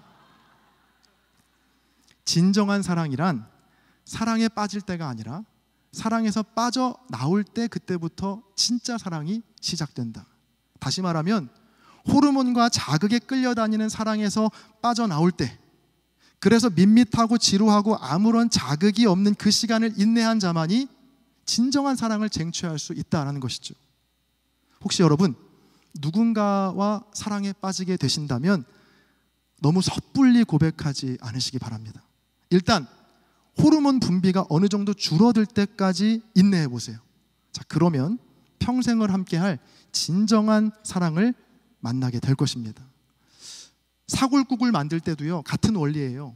진정한 사랑이란 사랑에 빠질 때가 아니라 사랑에서 빠져나올 때 그때부터 진짜 사랑이 시작된다. 다시 말하면 호르몬과 자극에 끌려다니는 사랑에서 빠져나올 때, 그래서 밋밋하고 지루하고 아무런 자극이 없는 그 시간을 인내한 자만이 진정한 사랑을 쟁취할 수 있다는 것이죠. 혹시 여러분 누군가와 사랑에 빠지게 되신다면 너무 섣불리 고백하지 않으시기 바랍니다. 일단 호르몬 분비가 어느 정도 줄어들 때까지 인내해 보세요. 자, 그러면 평생을 함께할 진정한 사랑을 만나게 될 것입니다. 사골국을 만들 때도요, 같은 원리예요.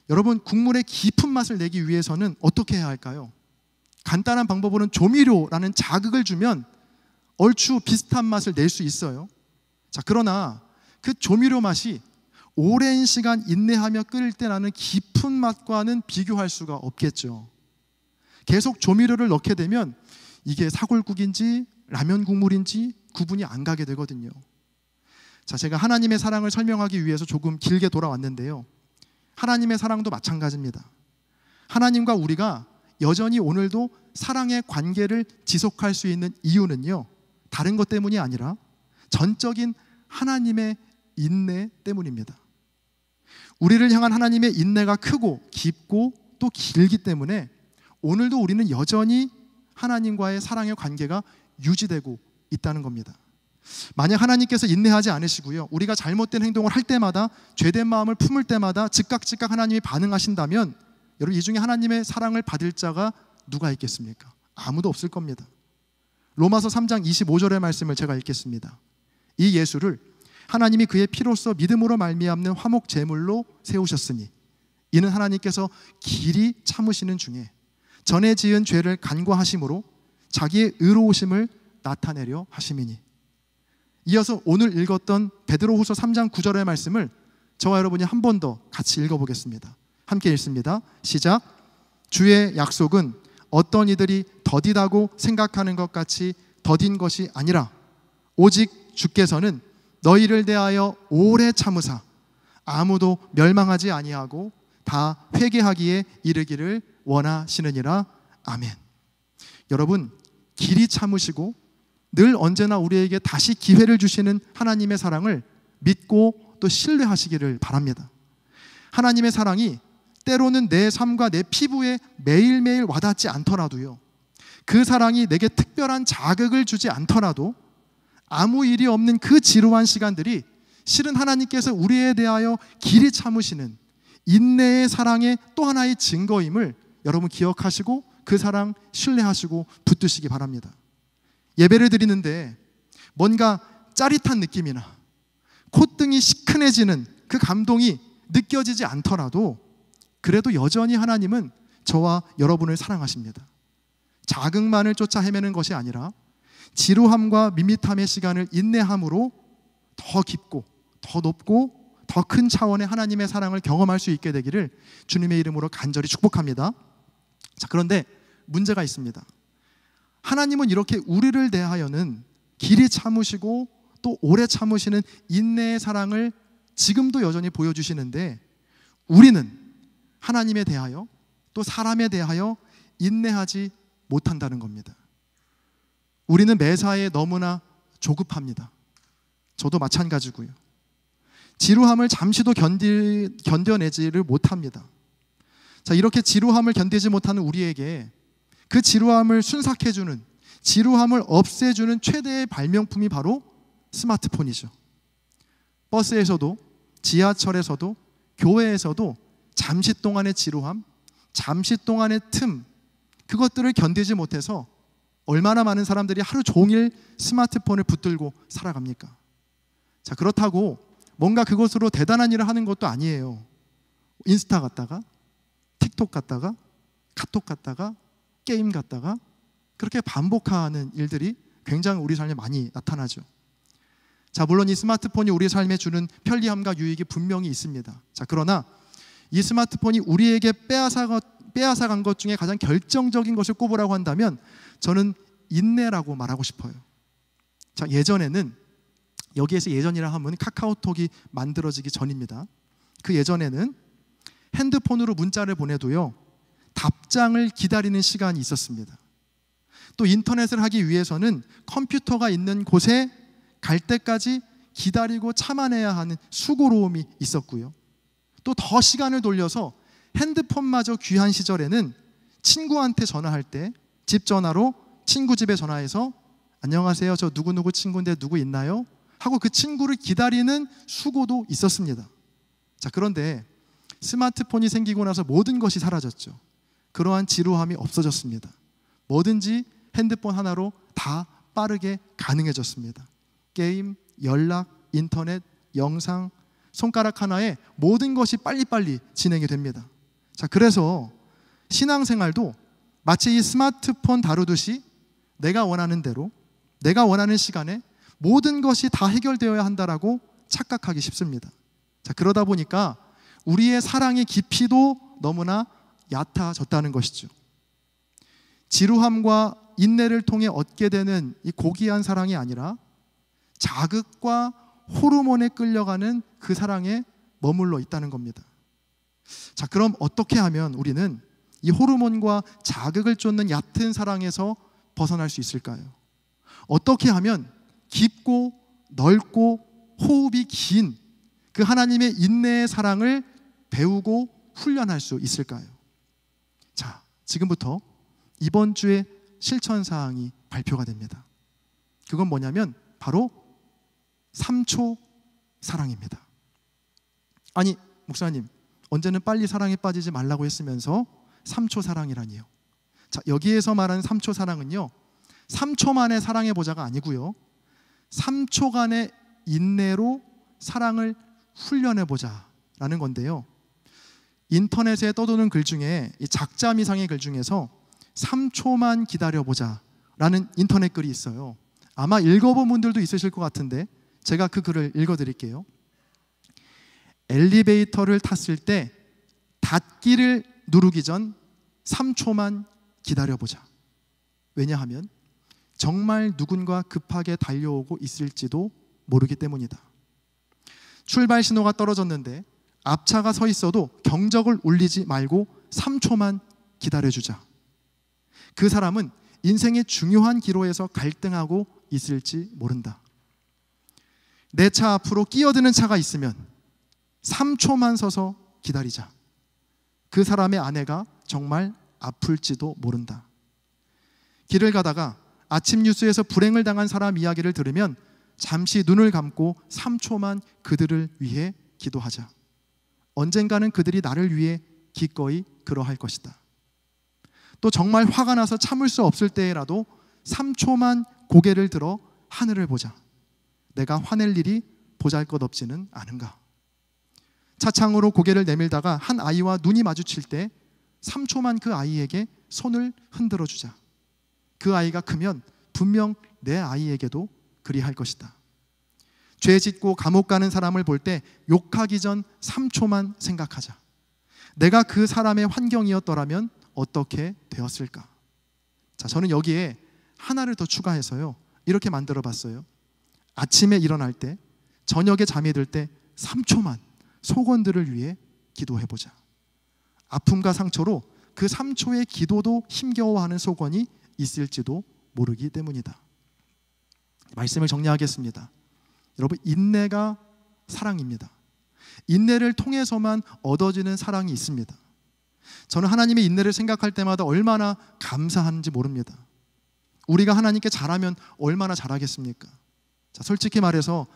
여러분 국물의 깊은 맛을 내기 위해서는 어떻게 해야 할까요? 간단한 방법으로는 조미료라는 자극을 주면 얼추 비슷한 맛을 낼 수 있어요. 자, 그러나 그 조미료 맛이 오랜 시간 인내하며 끓일 때 나는 깊은 맛과는 비교할 수가 없겠죠. 계속 조미료를 넣게 되면 이게 사골국인지 라면 국물인지 구분이 안 가게 되거든요. 자, 제가 하나님의 사랑을 설명하기 위해서 조금 길게 돌아왔는데요. 하나님의 사랑도 마찬가지입니다. 하나님과 우리가 여전히 오늘도 사랑의 관계를 지속할 수 있는 이유는요, 다른 것 때문이 아니라 전적인 하나님의 인내 때문입니다. 우리를 향한 하나님의 인내가 크고 깊고 또 길기 때문에 오늘도 우리는 여전히 하나님과의 사랑의 관계가 유지되고 있다는 겁니다. 만약 하나님께서 인내하지 않으시고요, 우리가 잘못된 행동을 할 때마다, 죄된 마음을 품을 때마다 즉각 하나님이 반응하신다면 여러분 이 중에 하나님의 사랑을 받을 자가 누가 있겠습니까? 아무도 없을 겁니다. 로마서 3장 25절의 말씀을 제가 읽겠습니다. 이 예수를 하나님이 그의 피로써 믿음으로 말미암는 화목 제물로 세우셨으니 이는 하나님께서 길이 참으시는 중에 전에 지은 죄를 간과하심으로 자기의 의로우심을 나타내려 하심이니. 이어서 오늘 읽었던 베드로후서 3장 9절의 말씀을 저와 여러분이 한 번 더 같이 읽어보겠습니다. 함께 읽습니다. 시작. 주의 약속은 어떤 이들이 더디다고 생각하는 것 같이 더딘 것이 아니라 오직 주께서는 너희를 대하여 오래 참으사 아무도 멸망하지 아니하고 다 회개하기에 이르기를 원하시느니라. 아멘. 여러분, 길이 참으시고 늘 언제나 우리에게 다시 기회를 주시는 하나님의 사랑을 믿고 또 신뢰하시기를 바랍니다. 하나님의 사랑이 때로는 내 삶과 내 피부에 매일매일 와닿지 않더라도요, 그 사랑이 내게 특별한 자극을 주지 않더라도 아무 일이 없는 그 지루한 시간들이 실은 하나님께서 우리에 대하여 길이 참으시는 인내의 사랑의 또 하나의 증거임을 여러분 기억하시고 그 사랑 신뢰하시고 붙드시기 바랍니다. 예배를 드리는데 뭔가 짜릿한 느낌이나 콧등이 시큰해지는 그 감동이 느껴지지 않더라도 그래도 여전히 하나님은 저와 여러분을 사랑하십니다. 자극만을 쫓아 헤매는 것이 아니라 지루함과 밋밋함의 시간을 인내함으로 더 깊고 더 높고 더 큰 차원의 하나님의 사랑을 경험할 수 있게 되기를 주님의 이름으로 간절히 축복합니다. 자, 그런데 문제가 있습니다. 하나님은 이렇게 우리를 대하여는 길이 참으시고 또 오래 참으시는 인내의 사랑을 지금도 여전히 보여주시는데 우리는 하나님에 대하여 또 사람에 대하여 인내하지 못한다는 겁니다. 우리는 매사에 너무나 조급합니다. 저도 마찬가지고요. 지루함을 잠시도 견뎌내지를 못합니다. 자, 이렇게 지루함을 견디지 못하는 우리에게 그 지루함을 순삭해주는, 지루함을 없애주는 최대의 발명품이 바로 스마트폰이죠. 버스에서도, 지하철에서도, 교회에서도 잠시 동안의 지루함, 잠시 동안의 틈, 그것들을 견디지 못해서 얼마나 많은 사람들이 하루 종일 스마트폰을 붙들고 살아갑니까? 자, 그렇다고 뭔가 그것으로 대단한 일을 하는 것도 아니에요. 인스타 갔다가, 틱톡 갔다가, 카톡 갔다가, 게임 갔다가 그렇게 반복하는 일들이 굉장히 우리 삶에 많이 나타나죠. 자, 물론 이 스마트폰이 우리 삶에 주는 편리함과 유익이 분명히 있습니다. 자, 그러나 이 스마트폰이 우리에게 빼앗아간 것 중에 가장 결정적인 것을 꼽으라고 한다면 저는 인내라고 말하고 싶어요. 자, 예전에는, 여기에서 예전이라 하면 카카오톡이 만들어지기 전입니다. 그 예전에는 핸드폰으로 문자를 보내도요, 답장을 기다리는 시간이 있었습니다. 또 인터넷을 하기 위해서는 컴퓨터가 있는 곳에 갈 때까지 기다리고 참아내야 하는 수고로움이 있었고요. 또 더 시간을 돌려서 핸드폰마저 귀한 시절에는 친구한테 전화할 때 집 전화로 친구 집에 전화해서 안녕하세요, 저 누구누구 친구인데 누구 있나요? 하고 그 친구를 기다리는 수고도 있었습니다. 자, 그런데 스마트폰이 생기고 나서 모든 것이 사라졌죠. 그러한 지루함이 없어졌습니다. 뭐든지 핸드폰 하나로 다 빠르게 가능해졌습니다. 게임, 연락, 인터넷, 영상, 손가락 하나에 모든 것이 빨리빨리 진행이 됩니다. 자, 그래서 신앙생활도 마치 이 스마트폰 다루듯이 내가 원하는 대로, 내가 원하는 시간에 모든 것이 다 해결되어야 한다라고 착각하기 쉽습니다. 자, 그러다 보니까 우리의 사랑의 깊이도 너무나 얕아졌다는 것이죠. 지루함과 인내를 통해 얻게 되는 이 고귀한 사랑이 아니라 자극과 호르몬에 끌려가는 그 사랑에 머물러 있다는 겁니다. 자, 그럼 어떻게 하면 우리는 이 호르몬과 자극을 쫓는 얕은 사랑에서 벗어날 수 있을까요? 어떻게 하면 깊고 넓고 호흡이 긴 그 하나님의 인내의 사랑을 배우고 훈련할 수 있을까요? 자, 지금부터 이번 주에 실천사항이 발표가 됩니다. 그건 뭐냐면 바로 3초 사랑입니다. 아니, 목사님, 언제는 빨리 사랑에 빠지지 말라고 했으면서 3초 사랑이라니요. 자, 여기에서 말하는 3초 사랑은요, 3초 만에 사랑해보자가 아니고요, 3초간의 인내로 사랑을 훈련해보자라는 건데요. 인터넷에 떠도는 글 중에, 이 작자미상의 글 중에서 3초만 기다려보자 라는 인터넷 글이 있어요. 아마 읽어본 분들도 있으실 것 같은데 제가 그 글을 읽어드릴게요. 엘리베이터를 탔을 때 닫기를 누르기 전 3초만 기다려보자. 왜냐하면 정말 누군가 급하게 달려오고 있을지도 모르기 때문이다. 출발 신호가 떨어졌는데 앞차가 서 있어도 경적을 울리지 말고 3초만 기다려주자. 그 사람은 인생의 중요한 기로에서 갈등하고 있을지 모른다. 내 차 앞으로 끼어드는 차가 있으면 3초만 서서 기다리자. 그 사람의 아내가 정말 아플지도 모른다. 길을 가다가 아침 뉴스에서 불행을 당한 사람 이야기를 들으면 잠시 눈을 감고 3초만 그들을 위해 기도하자. 언젠가는 그들이 나를 위해 기꺼이 그러할 것이다. 또 정말 화가 나서 참을 수 없을 때라도 3초만 고개를 들어 하늘을 보자. 내가 화낼 일이 보잘것없지는 않은가. 차창으로 고개를 내밀다가 한 아이와 눈이 마주칠 때 3초만 그 아이에게 손을 흔들어 주자. 그 아이가 크면 분명 내 아이에게도 그리할 것이다. 죄 짓고 감옥 가는 사람을 볼 때 욕하기 전 3초만 생각하자. 내가 그 사람의 환경이었더라면 어떻게 되었을까? 자, 저는 여기에 하나를 더 추가해서요, 이렇게 만들어 봤어요. 아침에 일어날 때, 저녁에 잠이 들 때 3초만 속원들을 위해 기도해보자. 아픔과 상처로 그 3초의 기도도 힘겨워하는 속원이 있을지도 모르기 때문이다. 말씀을 정리하겠습니다. 여러분, 인내가 사랑입니다. 인내를 통해서만 얻어지는 사랑이 있습니다. 저는 하나님의 인내를 생각할 때마다 얼마나 감사한지 모릅니다. 우리가 하나님께 잘하면 얼마나 잘하겠습니까? 자, 솔직히 말해서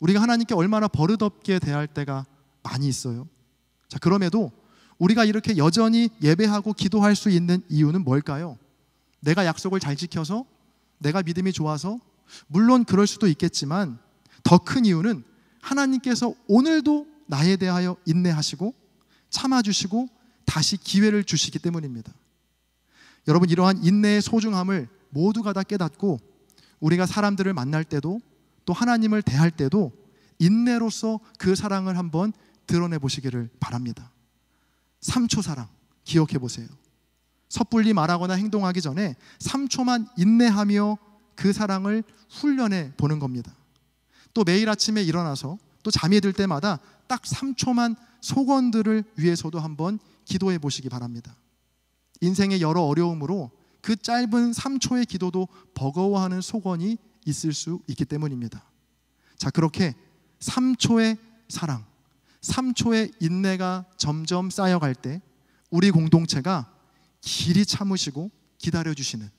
우리가 하나님께 얼마나 버릇없게 대할 때가 많이 있어요. 자, 그럼에도 우리가 이렇게 여전히 예배하고 기도할 수 있는 이유는 뭘까요? 내가 약속을 잘 지켜서, 내가 믿음이 좋아서, 물론 그럴 수도 있겠지만 더 큰 이유는 하나님께서 오늘도 나에 대하여 인내하시고 참아주시고 다시 기회를 주시기 때문입니다. 여러분, 이러한 인내의 소중함을 모두가 다 깨닫고 우리가 사람들을 만날 때도 또 하나님을 대할 때도 인내로서 그 사랑을 한번 드러내 보시기를 바랍니다. 3초 사랑 기억해 보세요. 섣불리 말하거나 행동하기 전에 3초만 인내하며 그 사랑을 훈련해 보는 겁니다. 또 매일 아침에 일어나서 또 잠이 들 때마다 딱 3초만 속원들을 위해서도 한번 기도해 보시기 바랍니다. 인생의 여러 어려움으로 그 짧은 3초의 기도도 버거워하는 속원이 있을 수 있기 때문입니다. 자, 그렇게 3초의 사랑, 3초의 인내가 점점 쌓여갈 때 우리 공동체가 길이 참으시고 기다려주시는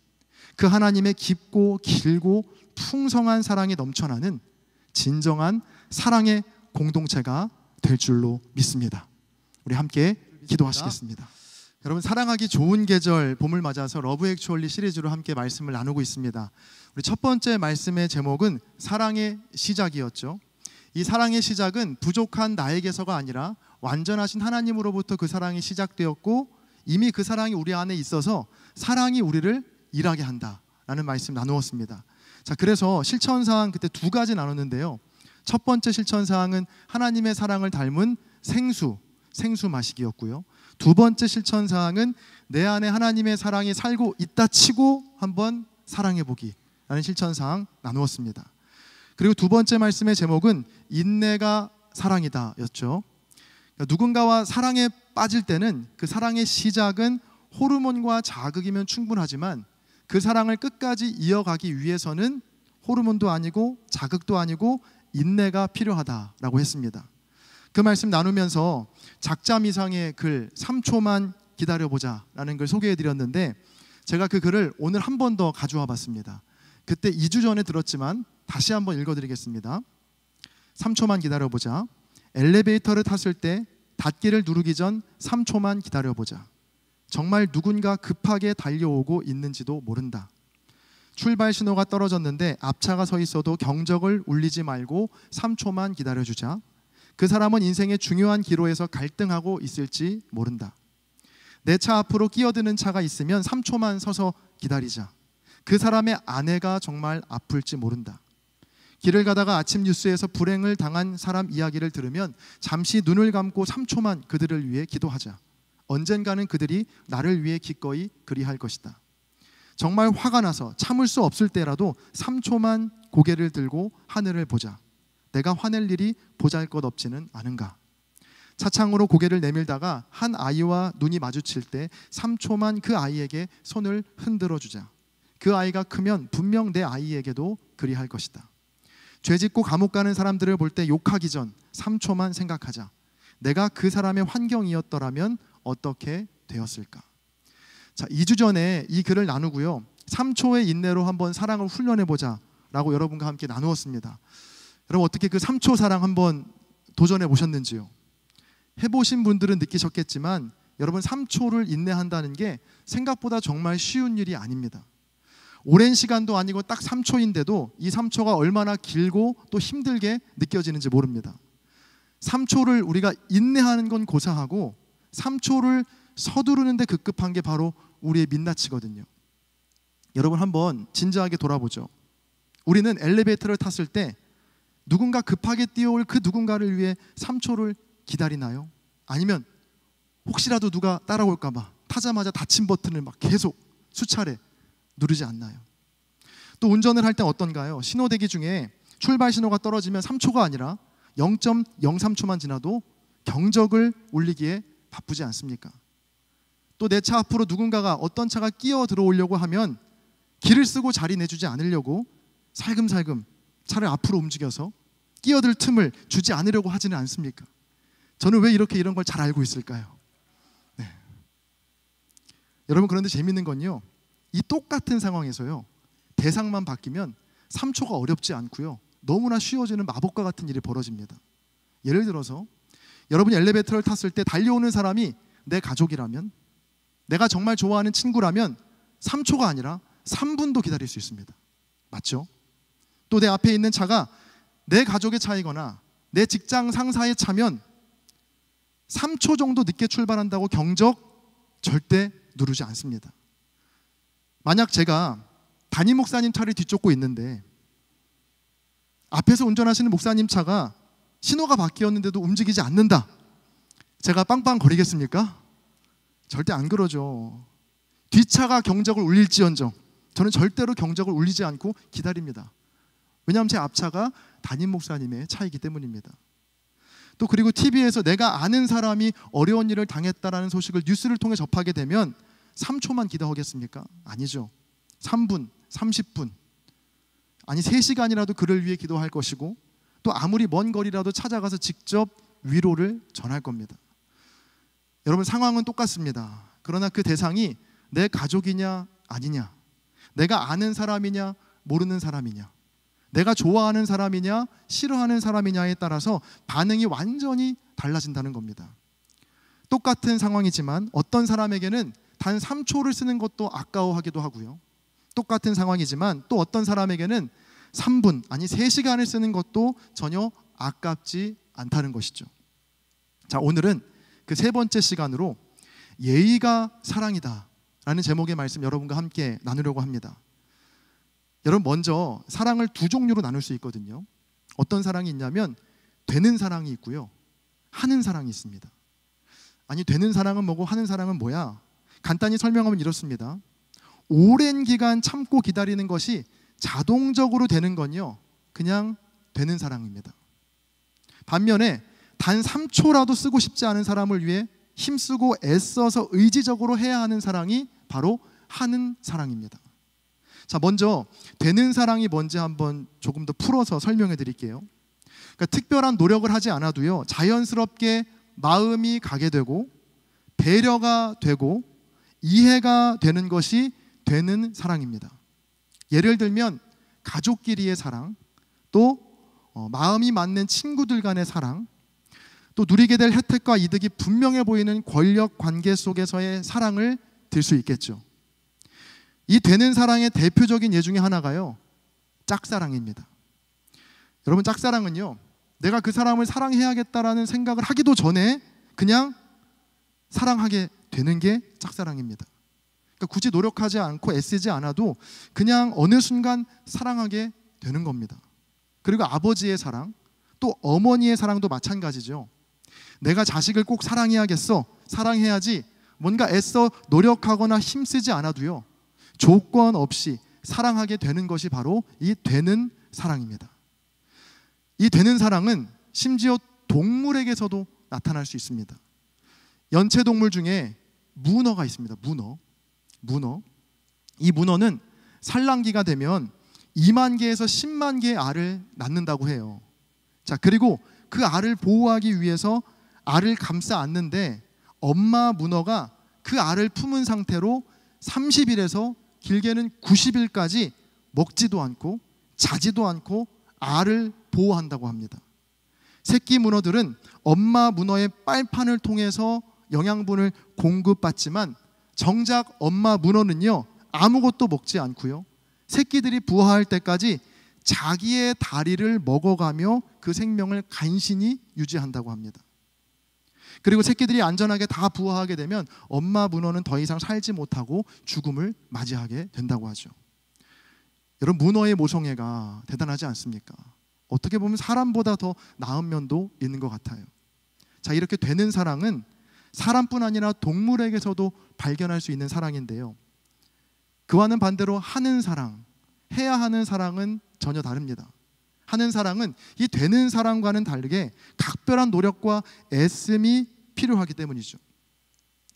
그 하나님의 깊고 길고 풍성한 사랑이 넘쳐나는 진정한 사랑의 공동체가 될 줄로 믿습니다. 우리 함께 기도하시겠습니다. 여러분, 사랑하기 좋은 계절 봄을 맞아서 러브 액츄얼리 시리즈로 함께 말씀을 나누고 있습니다. 우리 첫 번째 말씀의 제목은 사랑의 시작이었죠. 이 사랑의 시작은 부족한 나에게서가 아니라 완전하신 하나님으로부터 그 사랑이 시작되었고 이미 그 사랑이 우리 안에 있어서 사랑이 우리를 일하게 한다라는 말씀 나누었습니다. 자, 그래서 실천사항 그때 두 가지 나눴는데요. 첫 번째 실천사항은 하나님의 사랑을 닮은 생수 마시기였고요. 두 번째 실천사항은 내 안에 하나님의 사랑이 살고 있다 치고 한번 사랑해보기라는 실천사항 나누었습니다. 그리고 두 번째 말씀의 제목은 인내가 사랑이다 였죠. 그러니까 누군가와 사랑에 빠질 때는 그 사랑의 시작은 호르몬과 자극이면 충분하지만 그 사랑을 끝까지 이어가기 위해서는 호르몬도 아니고 자극도 아니고 인내가 필요하다라고 했습니다. 그 말씀 나누면서 작자미상의 글 3초만 기다려보자라는 글 소개해드렸는데 제가 그 글을 오늘 한 번 더 가져와 봤습니다. 그때 2주 전에 들었지만 다시 한번 읽어드리겠습니다. 3초만 기다려보자. 엘리베이터를 탔을 때 닫기를 누르기 전 3초만 기다려보자. 정말 누군가 급하게 달려오고 있는지도 모른다. 출발 신호가 떨어졌는데 앞차가 서 있어도 경적을 울리지 말고 3초만 기다려주자. 그 사람은 인생의 중요한 기로에서 갈등하고 있을지 모른다. 내 차 앞으로 끼어드는 차가 있으면 3초만 서서 기다리자. 그 사람의 아내가 정말 아플지 모른다. 길을 가다가 아침 뉴스에서 불행을 당한 사람 이야기를 들으면 잠시 눈을 감고 3초만 그들을 위해 기도하자. 언젠가는 그들이 나를 위해 기꺼이 그리할 것이다. 정말 화가 나서 참을 수 없을 때라도 3초만 고개를 들고 하늘을 보자. 내가 화낼 일이 보잘것없지는 않은가. 차창으로 고개를 내밀다가 한 아이와 눈이 마주칠 때 3초만 그 아이에게 손을 흔들어 주자. 그 아이가 크면 분명 내 아이에게도 그리할 것이다. 죄짓고 감옥 가는 사람들을 볼 때 욕하기 전 3초만 생각하자. 내가 그 사람의 환경이었더라면 어떻게 되었을까? 자, 2주 전에 이 글을 나누고요. 3초의 인내로 한번 사랑을 훈련해보자 라고 여러분과 함께 나누었습니다. 여러분 어떻게 그 3초 사랑 한번 도전해 보셨는지요? 해보신 분들은 느끼셨겠지만 여러분 3초를 인내한다는 게 생각보다 정말 쉬운 일이 아닙니다. 오랜 시간도 아니고 딱 3초인데도 이 3초가 얼마나 길고 또 힘들게 느껴지는지 모릅니다. 3초를 우리가 인내하는 건 고사하고 3초를 서두르는데 급급한 게 바로 우리의 민낯이거든요. 여러분 한번 진지하게 돌아보죠. 우리는 엘리베이터를 탔을 때 누군가 급하게 뛰어올 그 누군가를 위해 3초를 기다리나요? 아니면 혹시라도 누가 따라올까 봐 타자마자 닫힌 버튼을 막 계속 수차례 누르지 않나요? 또 운전을 할 때 어떤가요? 신호대기 중에 출발 신호가 떨어지면 3초가 아니라 0.03초만 지나도 경적을 울리기에 바쁘지 않습니까? 또 내 차 앞으로 누군가가 어떤 차가 끼어 들어오려고 하면 길을 쓰고 자리 내주지 않으려고 살금살금 차를 앞으로 움직여서 끼어들 틈을 주지 않으려고 하지는 않습니까? 저는 왜 이렇게 이런 걸 잘 알고 있을까요? 네. 여러분 그런데 재밌는 건요, 이 똑같은 상황에서요 대상만 바뀌면 3초가 어렵지 않고요 너무나 쉬워지는 마법과 같은 일이 벌어집니다. 예를 들어서 여러분이 엘리베이터를 탔을 때 달려오는 사람이 내 가족이라면, 내가 정말 좋아하는 친구라면 3초가 아니라 3분도 기다릴 수 있습니다. 맞죠? 또 내 앞에 있는 차가 내 가족의 차이거나 내 직장 상사의 차면 3초 정도 늦게 출발한다고 경적 절대 누르지 않습니다. 만약 제가 담임 목사님 차를 뒤쫓고 있는데 앞에서 운전하시는 목사님 차가 신호가 바뀌었는데도 움직이지 않는다, 제가 빵빵 거리겠습니까? 절대 안 그러죠. 뒷차가 경적을 울릴지언정 저는 절대로 경적을 울리지 않고 기다립니다. 왜냐하면 제 앞차가 담임 목사님의 차이기 때문입니다. 또 그리고 TV에서 내가 아는 사람이 어려운 일을 당했다라는 소식을 뉴스를 통해 접하게 되면 3초만 기다리겠습니까? 아니죠. 3분, 30분, 아니 3시간이라도 그를 위해 기도할 것이고 또 아무리 먼 거리라도 찾아가서 직접 위로를 전할 겁니다. 여러분 상황은 똑같습니다. 그러나 그 대상이 내 가족이냐 아니냐, 내가 아는 사람이냐 모르는 사람이냐, 내가 좋아하는 사람이냐 싫어하는 사람이냐에 따라서 반응이 완전히 달라진다는 겁니다. 똑같은 상황이지만 어떤 사람에게는 단 3초를 쓰는 것도 아까워하기도 하고요, 똑같은 상황이지만 또 어떤 사람에게는 3분 아니 3시간을 쓰는 것도 전혀 아깝지 않다는 것이죠. 자, 오늘은 그 세 번째 시간으로 예의가 사랑이다 라는 제목의 말씀 여러분과 함께 나누려고 합니다. 여러분 먼저 사랑을 두 종류로 나눌 수 있거든요. 어떤 사랑이 있냐면 되는 사랑이 있고요, 하는 사랑이 있습니다. 아니 되는 사랑은 뭐고 하는 사랑은 뭐야? 간단히 설명하면 이렇습니다. 오랜 기간 참고 기다리는 것이 자동적으로 되는 건요 그냥 되는 사랑입니다. 반면에 단 3초라도 쓰고 싶지 않은 사람을 위해 힘쓰고 애써서 의지적으로 해야 하는 사랑이 바로 하는 사랑입니다. 자, 먼저 되는 사랑이 뭔지 한번 조금 더 풀어서 설명해 드릴게요. 그러니까 특별한 노력을 하지 않아도요 자연스럽게 마음이 가게 되고 배려가 되고 이해가 되는 것이 되는 사랑입니다. 예를 들면 가족끼리의 사랑, 또 마음이 맞는 친구들 간의 사랑, 또 누리게 될 혜택과 이득이 분명해 보이는 권력 관계 속에서의 사랑을 들 수 있겠죠. 이 되는 사랑의 대표적인 예 중에 하나가요 짝사랑입니다. 여러분 짝사랑은요 내가 그 사람을 사랑해야겠다라는 생각을 하기도 전에 그냥 사랑하게 되는 게 짝사랑입니다. 그러니까 굳이 노력하지 않고 애쓰지 않아도 그냥 어느 순간 사랑하게 되는 겁니다. 그리고 아버지의 사랑, 또 어머니의 사랑도 마찬가지죠. 내가 자식을 꼭 사랑해야겠어, 사랑해야지, 뭔가 애써 노력하거나 힘쓰지 않아도요, 조건 없이 사랑하게 되는 것이 바로 이 되는 사랑입니다. 이 되는 사랑은 심지어 동물에게서도 나타날 수 있습니다. 연체동물 중에 문어가 있습니다. 문어. 이 문어는 산란기가 되면 2만 개에서 10만 개의 알을 낳는다고 해요. 자, 그리고 그 알을 보호하기 위해서 알을 감싸 안는데 엄마 문어가 그 알을 품은 상태로 30일에서 길게는 90일까지 먹지도 않고 자지도 않고 알을 보호한다고 합니다. 새끼 문어들은 엄마 문어의 빨판을 통해서 영양분을 공급받지만 정작 엄마 문어는요, 아무것도 먹지 않고요, 새끼들이 부화할 때까지 자기의 다리를 먹어가며 그 생명을 간신히 유지한다고 합니다. 그리고 새끼들이 안전하게 다 부화하게 되면 엄마 문어는 더 이상 살지 못하고 죽음을 맞이하게 된다고 하죠. 여러분, 문어의 모성애가 대단하지 않습니까? 어떻게 보면 사람보다 더 나은 면도 있는 것 같아요. 자, 이렇게 되는 사랑은 사람뿐 아니라 동물에게서도 발견할 수 있는 사랑인데요, 그와는 반대로 하는 사랑, 해야 하는 사랑은 전혀 다릅니다. 하는 사랑은 이 되는 사랑과는 다르게 각별한 노력과 애씀이 필요하기 때문이죠.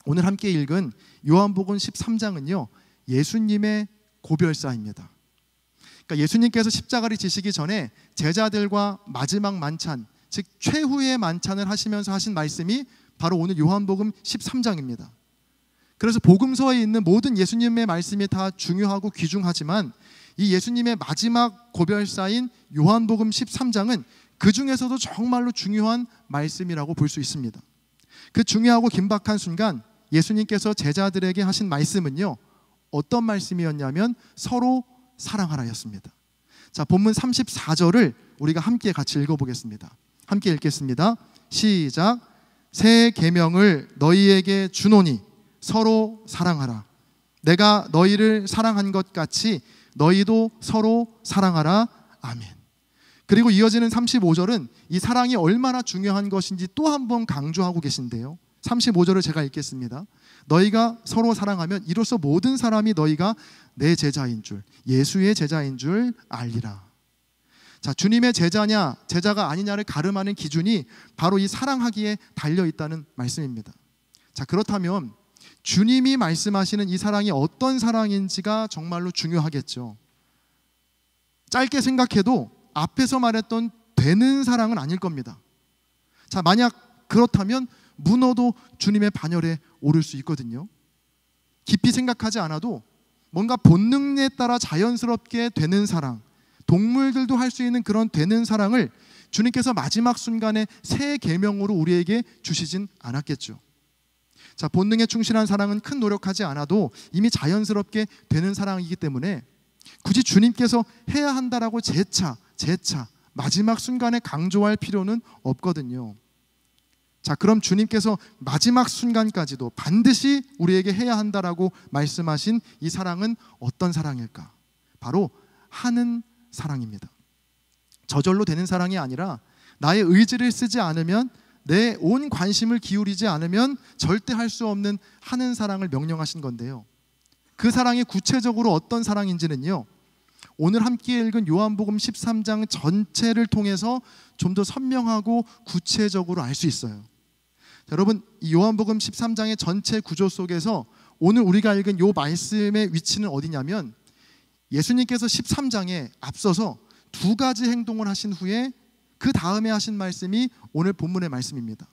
오늘 함께 읽은 요한복음 13장은요 예수님의 고별사입니다. 그러니까 예수님께서 십자가를 지시기 전에 제자들과 마지막 만찬, 즉 최후의 만찬을 하시면서 하신 말씀이 바로 오늘 요한복음 13장입니다. 그래서 복음서에 있는 모든 예수님의 말씀이 다 중요하고 귀중하지만 이 예수님의 마지막 고별사인 요한복음 13장은 그 중에서도 정말로 중요한 말씀이라고 볼 수 있습니다. 그 중요하고 긴박한 순간 예수님께서 제자들에게 하신 말씀은요, 어떤 말씀이었냐면 서로 사랑하라였습니다. 자, 본문 34절을 우리가 함께 같이 읽어보겠습니다. 함께 읽겠습니다. 시작. 새 계명을 너희에게 주노니 서로 사랑하라. 내가 너희를 사랑한 것 같이 너희도 서로 사랑하라. 아멘. 그리고 이어지는 35절은 이 사랑이 얼마나 중요한 것인지 또 한 번 강조하고 계신데요, 35절을 제가 읽겠습니다. 너희가 서로 사랑하면 이로써 모든 사람이 너희가 내 제자인 줄, 예수의 제자인 줄 알리라. 자, 주님의 제자냐 제자가 아니냐를 가름하는 기준이 바로 이 사랑하기에 달려있다는 말씀입니다. 자, 그렇다면 주님이 말씀하시는 이 사랑이 어떤 사랑인지가 정말로 중요하겠죠. 짧게 생각해도 앞에서 말했던 되는 사랑은 아닐 겁니다. 자, 만약 그렇다면 문어도 주님의 반열에 오를 수 있거든요. 깊이 생각하지 않아도 뭔가 본능에 따라 자연스럽게 되는 사랑, 동물들도 할 수 있는 그런 되는 사랑을 주님께서 마지막 순간에 새 계명으로 우리에게 주시진 않았겠죠. 자, 본능에 충실한 사랑은 큰 노력하지 않아도 이미 자연스럽게 되는 사랑이기 때문에 굳이 주님께서 해야 한다라고 재차 마지막 순간에 강조할 필요는 없거든요. 자, 그럼 주님께서 마지막 순간까지도 반드시 우리에게 해야 한다라고 말씀하신 이 사랑은 어떤 사랑일까? 바로 하는 사랑입니다. 저절로 되는 사랑이 아니라 나의 의지를 쓰지 않으면, 내 온 관심을 기울이지 않으면 절대 할 수 없는 하는 사랑을 명령하신 건데요, 그 사랑이 구체적으로 어떤 사랑인지는요, 오늘 함께 읽은 요한복음 13장 전체를 통해서 좀 더 선명하고 구체적으로 알 수 있어요. 자, 여러분, 이 요한복음 13장의 전체 구조 속에서 오늘 우리가 읽은 요 말씀의 위치는 어디냐면, 예수님께서 13장에 앞서서 두 가지 행동을 하신 후에 그 다음에 하신 말씀이 오늘 본문의 말씀입니다.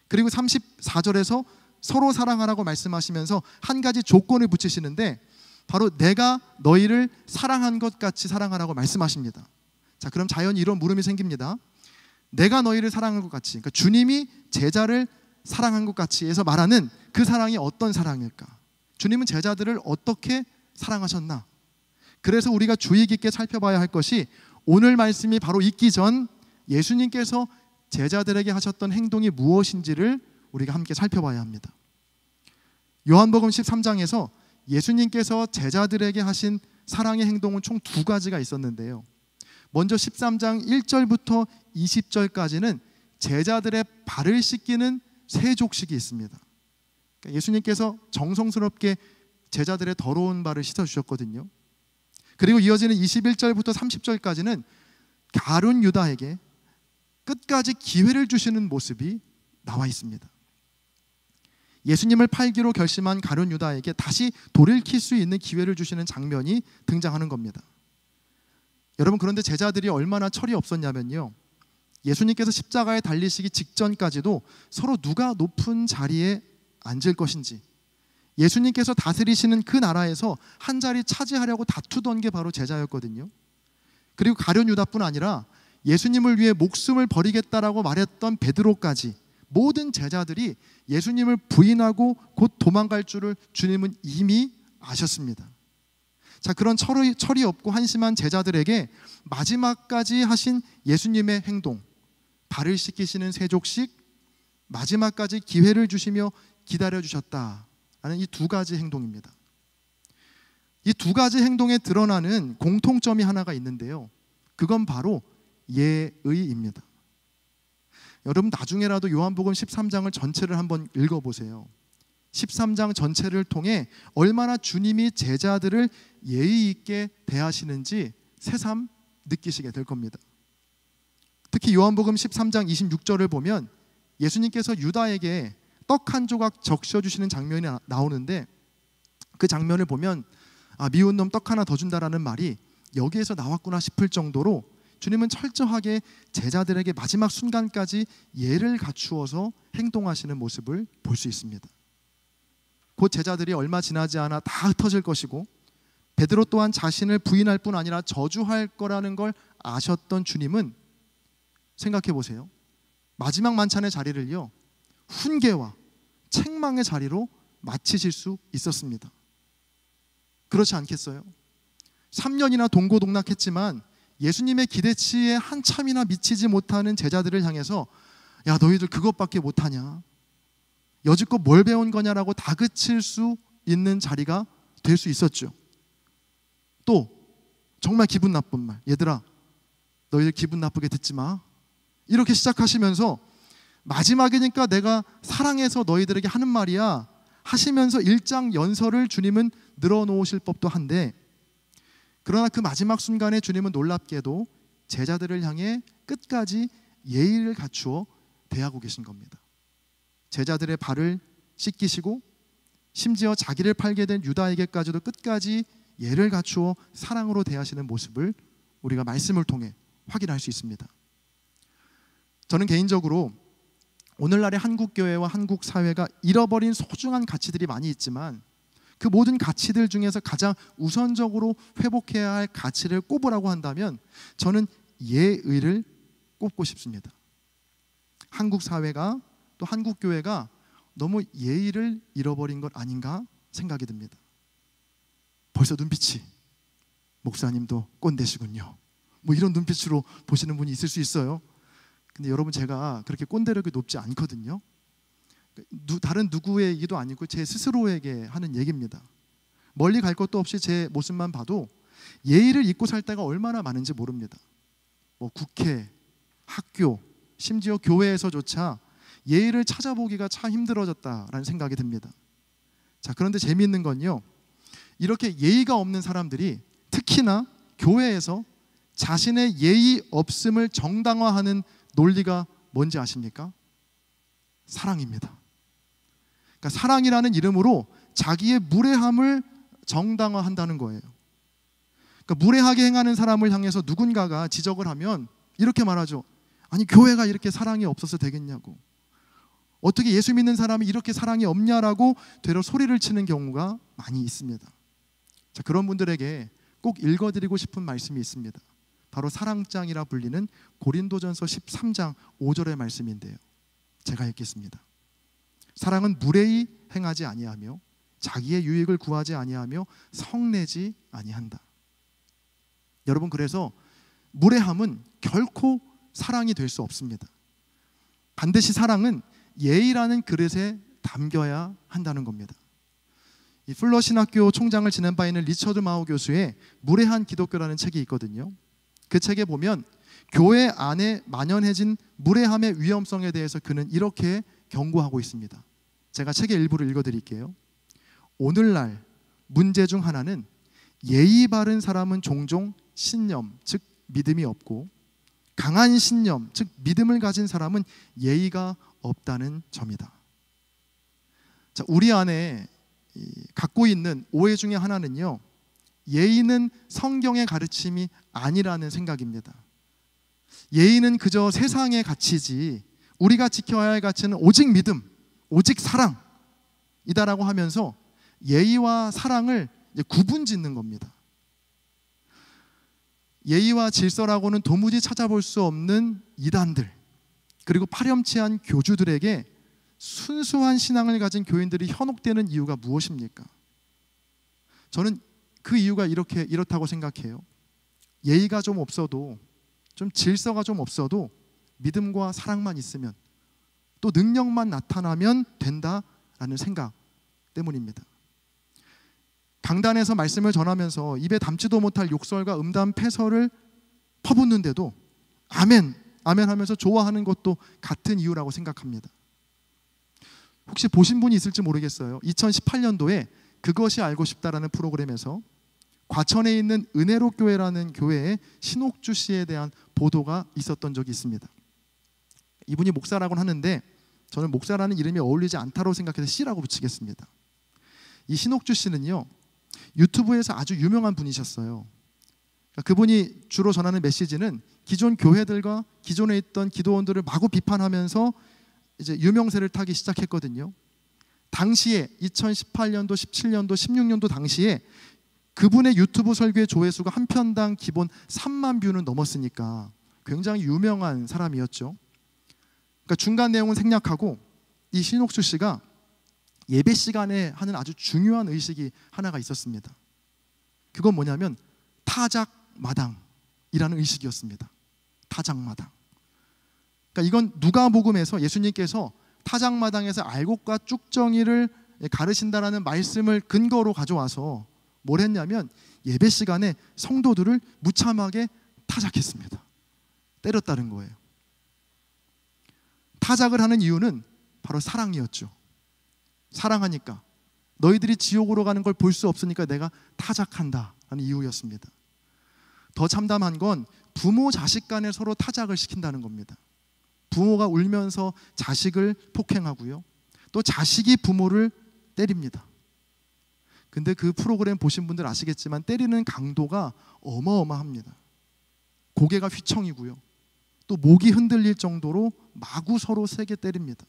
그리고 34절에서 서로 사랑하라고 말씀하시면서 한 가지 조건을 붙이시는데 바로 내가 너희를 사랑한 것 같이 사랑하라고 말씀하십니다. 자, 그럼 자연히 이런 물음이 생깁니다. 내가 너희를 사랑한 것 같이, 그러니까 주님이 제자를 사랑한 것 같이 해서 말하는 그 사랑이 어떤 사랑일까? 주님은 제자들을 어떻게 사랑하셨나? 그래서 우리가 주의 깊게 살펴봐야 할 것이 오늘 말씀이 바로 있기 전 예수님께서 제자들에게 하셨던 행동이 무엇인지를 우리가 함께 살펴봐야 합니다. 요한복음 13장에서 예수님께서 제자들에게 하신 사랑의 행동은 총 두 가지가 있었는데요. 먼저 13장 1절부터 20절까지는 제자들의 발을 씻기는 세족식이 있습니다. 그러니까 예수님께서 정성스럽게 제자들의 더러운 발을 씻어주셨거든요. 그리고 이어지는 21절부터 30절까지는 가룟 유다에게 끝까지 기회를 주시는 모습이 나와 있습니다. 예수님을 팔기로 결심한 가룟 유다에게 다시 돌이킬 수 있는 기회를 주시는 장면이 등장하는 겁니다. 여러분, 그런데 제자들이 얼마나 철이 없었냐면요, 예수님께서 십자가에 달리시기 직전까지도 서로 누가 높은 자리에 앉을 것인지, 예수님께서 다스리시는 그 나라에서 한 자리 차지하려고 다투던 게 바로 제자였거든요. 그리고 가룟 유다뿐 아니라 예수님을 위해 목숨을 버리겠다라고 말했던 베드로까지 모든 제자들이 예수님을 부인하고 곧 도망갈 줄을 주님은 이미 아셨습니다. 자, 그런 철이 없고 한심한 제자들에게 마지막까지 하신 예수님의 행동, 발을 씻기시는 세족식, 마지막까지 기회를 주시며 기다려주셨다라는 이 두 가지 행동입니다. 이 두 가지 행동에 드러나는 공통점이 하나가 있는데요, 그건 바로 예의입니다. 여러분, 나중에라도 요한복음 13장을 전체를 한번 읽어보세요. 13장 전체를 통해 얼마나 주님이 제자들을 예의 있게 대하시는지 새삼 느끼시게 될 겁니다. 특히 요한복음 13장 26절을 보면 예수님께서 유다에게 떡 한 조각 적셔주시는 장면이 나오는데, 그 장면을 보면 미운 놈 떡 하나 더 준다라는 말이 여기에서 나왔구나 싶을 정도로 주님은 철저하게 제자들에게 마지막 순간까지 예를 갖추어서 행동하시는 모습을 볼 수 있습니다. 곧 제자들이 얼마 지나지 않아 다 흩어질 것이고 베드로 또한 자신을 부인할 뿐 아니라 저주할 거라는 걸 아셨던 주님은, 생각해 보세요, 마지막 만찬의 자리를요 훈계와 책망의 자리로 마치실 수 있었습니다. 그렇지 않겠어요? 3년이나 동고동락했지만 예수님의 기대치에 한참이나 미치지 못하는 제자들을 향해서 야, 너희들 그것밖에 못하냐, 여지껏 뭘 배운 거냐라고 다그칠 수 있는 자리가 될 수 있었죠. 또 정말 기분 나쁜 말, 얘들아 너희들 기분 나쁘게 듣지 마, 이렇게 시작하시면서 마지막이니까 내가 사랑해서 너희들에게 하는 말이야 하시면서 일장 연설을 주님은 늘어놓으실 법도 한데, 그러나 그 마지막 순간에 주님은 놀랍게도 제자들을 향해 끝까지 예의를 갖추어 대하고 계신 겁니다. 제자들의 발을 씻기시고 심지어 자기를 팔게 된 유다에게까지도 끝까지 예를 갖추어 사랑으로 대하시는 모습을 우리가 말씀을 통해 확인할 수 있습니다. 저는 개인적으로 오늘날의 한국교회와 한국사회가 잃어버린 소중한 가치들이 많이 있지만 그 모든 가치들 중에서 가장 우선적으로 회복해야 할 가치를 꼽으라고 한다면 저는 예의를 꼽고 싶습니다. 한국 사회가 또 한국 교회가 너무 예의를 잃어버린 것 아닌가 생각이 듭니다. 벌써 눈빛이 목사님도 꼰대시군요, 뭐 이런 눈빛으로 보시는 분이 있을 수 있어요. 근데 여러분, 제가 그렇게 꼰대력이 높지 않거든요. 다른 누구의 얘기도 아니고 제 스스로에게 하는 얘기입니다. 멀리 갈 것도 없이 제 모습만 봐도 예의를 잊고 살 때가 얼마나 많은지 모릅니다. 뭐 국회, 학교, 심지어 교회에서조차 예의를 찾아보기가 참 힘들어졌다라는 생각이 듭니다. 자, 그런데 재미있는 건요, 이렇게 예의가 없는 사람들이 특히나 교회에서 자신의 예의 없음을 정당화하는 논리가 뭔지 아십니까? 사랑입니다. 그러니까 사랑이라는 이름으로 자기의 무례함을 정당화한다는 거예요. 그러니까 무례하게 행하는 사람을 향해서 누군가가 지적을 하면 이렇게 말하죠. 아니, 교회가 이렇게 사랑이 없어서 되겠냐고, 어떻게 예수 믿는 사람이 이렇게 사랑이 없냐라고 되려 소리를 치는 경우가 많이 있습니다. 자, 그런 분들에게 꼭 읽어드리고 싶은 말씀이 있습니다. 바로 사랑장이라 불리는 고린도전서 13장 5절의 말씀인데요, 제가 읽겠습니다. 사랑은 무례히 행하지 아니하며 자기의 유익을 구하지 아니하며 성내지 아니한다. 여러분, 그래서 무례함은 결코 사랑이 될 수 없습니다. 반드시 사랑은 예의라는 그릇에 담겨야 한다는 겁니다. 이 풀러 신학교 총장을 지낸 바 있는 리처드 마우 교수의 무례한 기독교라는 책이 있거든요. 그 책에 보면 교회 안에 만연해진 무례함의 위험성에 대해서 그는 이렇게 경고하고 있습니다. 제가 책의 일부를 읽어드릴게요. 오늘날 문제 중 하나는 예의 바른 사람은 종종 신념, 즉 믿음이 없고, 강한 신념, 즉 믿음을 가진 사람은 예의가 없다는 점이다. 자, 우리 안에 갖고 있는 오해 중에 하나는요, 예의는 성경의 가르침이 아니라는 생각입니다. 예의는 그저 세상의 가치지, 우리가 지켜야 할 가치는 오직 믿음, 오직 사랑이다라고 하면서 예의와 사랑을 구분짓는 겁니다. 예의와 질서라고는 도무지 찾아볼 수 없는 이단들, 그리고 파렴치한 교주들에게 순수한 신앙을 가진 교인들이 현혹되는 이유가 무엇입니까? 저는 그 이유가 이렇다고 생각해요. 예의가 좀 없어도, 좀 질서가 좀 없어도 믿음과 사랑만 있으면, 또 능력만 나타나면 된다라는 생각 때문입니다. 강단에서 말씀을 전하면서 입에 담지도 못할 욕설과 음담 패설을 퍼붓는데도 아멘, 아멘 하면서 좋아하는 것도 같은 이유라고 생각합니다. 혹시 보신 분이 있을지 모르겠어요. 2018년도에 그것이 알고 싶다라는 프로그램에서 과천에 있는 은혜로 교회라는 교회의 신옥주 씨에 대한 보도가 있었던 적이 있습니다. 이분이 목사라고는 하는데 저는 목사라는 이름이 어울리지 않다고 생각해서 씨라고 붙이겠습니다. 이 신옥주 씨는요, 유튜브에서 아주 유명한 분이셨어요. 그분이 주로 전하는 메시지는 기존 교회들과 기존에 있던 기도원들을 마구 비판하면서 이제 유명세를 타기 시작했거든요. 당시에 2018년도, 17년도, 16년도 당시에 그분의 유튜브 설교의 조회수가 한 편당 기본 3만 뷰는 넘었으니까 굉장히 유명한 사람이었죠. 그러니까 중간 내용은 생략하고 이 신옥주 씨가 예배 시간에 하는 아주 중요한 의식이 하나가 있었습니다. 그건 뭐냐면 타작마당이라는 의식이었습니다. 타작마당. 그러니까 이건 누가복음에서 예수님께서 타작마당에서 알곡과 쭉정이를 가르신다라는 말씀을 근거로 가져와서 뭘 했냐면 예배 시간에 성도들을 무참하게 타작했습니다. 때렸다는 거예요. 타작을 하는 이유는 바로 사랑이었죠. 사랑하니까, 너희들이 지옥으로 가는 걸 볼 수 없으니까 내가 타작한다라는 이유였습니다. 더 참담한 건 부모 자식 간에 서로 타작을 시킨다는 겁니다. 부모가 울면서 자식을 폭행하고요, 또 자식이 부모를 때립니다. 근데 그 프로그램 보신 분들 아시겠지만 때리는 강도가 어마어마합니다. 고개가 휘청이고요, 또 목이 흔들릴 정도로 마구 서로 세게 때립니다.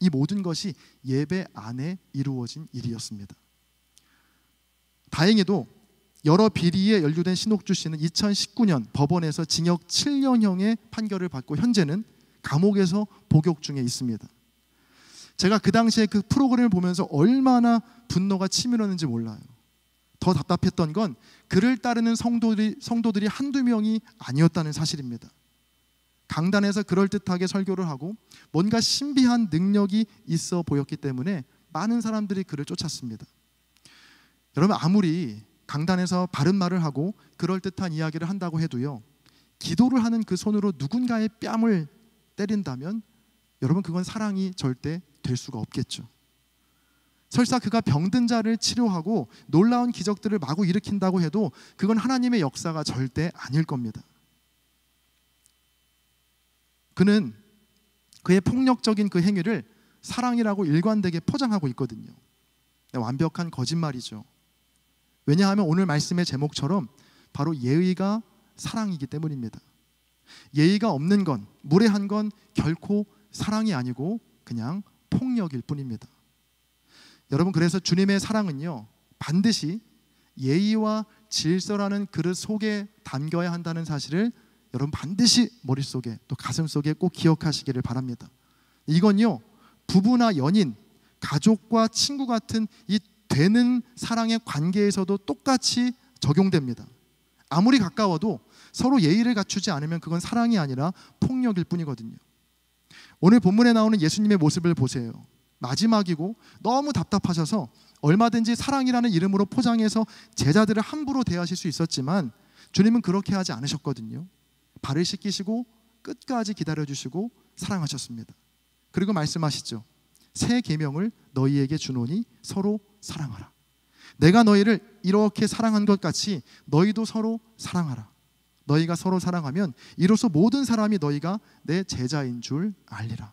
이 모든 것이 예배 안에 이루어진 일이었습니다. 다행히도 여러 비리에 연루된 신옥주 씨는 2019년 법원에서 징역 7년형의 판결을 받고 현재는 감옥에서 복역 중에 있습니다. 제가 그 당시에 그 프로그램을 보면서 얼마나 분노가 치밀었는지 몰라요. 더 답답했던 건 그를 따르는 성도들이 한두 명이 아니었다는 사실입니다. 강단에서 그럴듯하게 설교를 하고 뭔가 신비한 능력이 있어 보였기 때문에 많은 사람들이 그를 쫓았습니다. 여러분, 아무리 강단에서 바른 말을 하고 그럴듯한 이야기를 한다고 해도요, 기도를 하는 그 손으로 누군가의 뺨을 때린다면 여러분, 그건 사랑이 절대 될 수가 없겠죠. 설사 그가 병든 자를 치료하고 놀라운 기적들을 마구 일으킨다고 해도 그건 하나님의 역사가 절대 아닐 겁니다. 그는 그의 폭력적인 그 행위를 사랑이라고 일관되게 포장하고 있거든요. 완벽한 거짓말이죠. 왜냐하면 오늘 말씀의 제목처럼 바로 예의가 사랑이기 때문입니다. 예의가 없는 건, 무례한 건 결코 사랑이 아니고 그냥 폭력일 뿐입니다. 여러분, 그래서 주님의 사랑은요, 반드시 예의와 질서라는 그릇 속에 담겨야 한다는 사실을 여러분 반드시 머릿속에 또 가슴속에 꼭 기억하시기를 바랍니다. 이건요, 부부나 연인, 가족과 친구 같은 이 되는 사랑의 관계에서도 똑같이 적용됩니다. 아무리 가까워도 서로 예의를 갖추지 않으면 그건 사랑이 아니라 폭력일 뿐이거든요. 오늘 본문에 나오는 예수님의 모습을 보세요. 마지막이고 너무 답답하셔서 얼마든지 사랑이라는 이름으로 포장해서 제자들을 함부로 대하실 수 있었지만 주님은 그렇게 하지 않으셨거든요. 발을 씻기시고 끝까지 기다려주시고 사랑하셨습니다. 그리고 말씀하시죠. 새 계명을 너희에게 주노니 서로 사랑하라. 내가 너희를 이렇게 사랑한 것 같이 너희도 서로 사랑하라. 너희가 서로 사랑하면 이로써 모든 사람이 너희가 내 제자인 줄 알리라.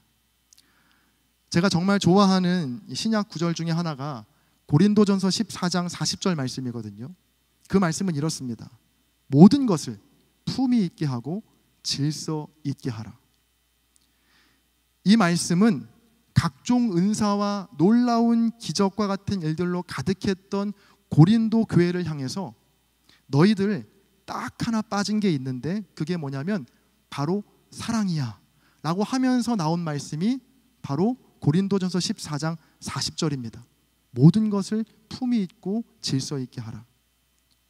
제가 정말 좋아하는 신약 구절 중에 하나가 고린도전서 14장 40절 말씀이거든요. 그 말씀은 이렇습니다. 모든 것을 품위 있게 하고 질서 있게 하라. 이 말씀은 각종 은사와 놀라운 기적과 같은 일들로 가득했던 고린도 교회를 향해서 너희들 딱 하나 빠진 게 있는데 그게 뭐냐면 바로 사랑이야 라고 하면서 나온 말씀이 바로 고린도전서 14장 40절입니다. 모든 것을 품위 있고 질서 있게 하라.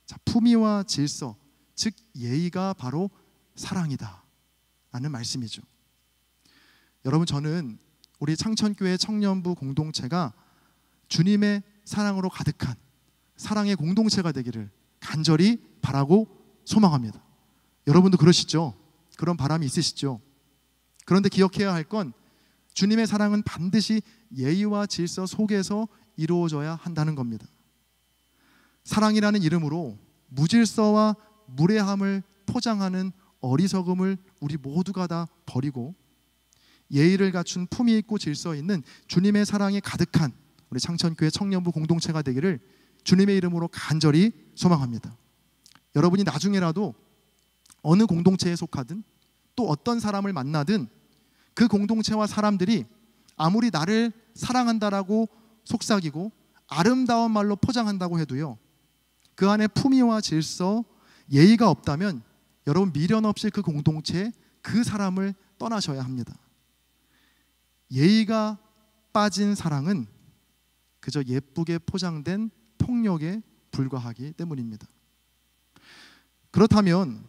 자, 품위와 질서, 즉 예의가 바로 사랑이다 라는 말씀이죠. 여러분, 저는 우리 창천교회 청년부 공동체가 주님의 사랑으로 가득한 사랑의 공동체가 되기를 간절히 바라고 소망합니다. 여러분도 그러시죠? 그런 바람이 있으시죠? 그런데 기억해야 할 건 주님의 사랑은 반드시 예의와 질서 속에서 이루어져야 한다는 겁니다. 사랑이라는 이름으로 무질서와 무례함을 포장하는 어리석음을 우리 모두가 다 버리고 예의를 갖춘 품위 있고 질서 있는 주님의 사랑이 가득한 우리 창천교회 청년부 공동체가 되기를 주님의 이름으로 간절히 소망합니다. 여러분이 나중에라도 어느 공동체에 속하든 또 어떤 사람을 만나든 그 공동체와 사람들이 아무리 나를 사랑한다라고 속삭이고 아름다운 말로 포장한다고 해도요, 그 안에 품위와 질서, 예의가 없다면 여러분 미련 없이 그 공동체, 그 사람을 떠나셔야 합니다. 예의가 빠진 사랑은 그저 예쁘게 포장된 폭력에 불과하기 때문입니다. 그렇다면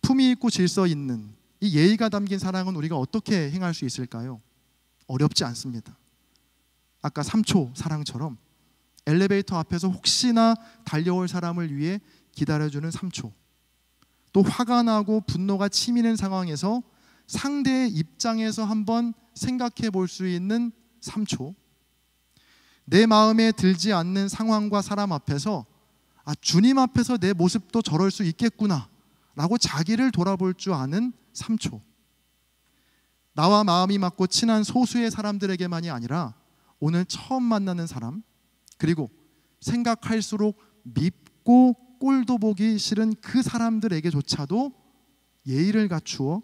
품위 있고 질서 있는 이 예의가 담긴 사랑은 우리가 어떻게 행할 수 있을까요? 어렵지 않습니다. 아까 3초 사랑처럼 엘리베이터 앞에서 혹시나 달려올 사람을 위해 기다려주는 3초, 또 화가 나고 분노가 치미는 상황에서 상대의 입장에서 한번 생각해 볼 수 있는 3초, 내 마음에 들지 않는 상황과 사람 앞에서 주님 앞에서 내 모습도 저럴 수 있겠구나 라고 자기를 돌아볼 줄 아는 3초, 나와 마음이 맞고 친한 소수의 사람들에게만이 아니라 오늘 처음 만나는 사람, 그리고 생각할수록 밉고 꼴도 보기 싫은 그 사람들에게조차도 예의를 갖추어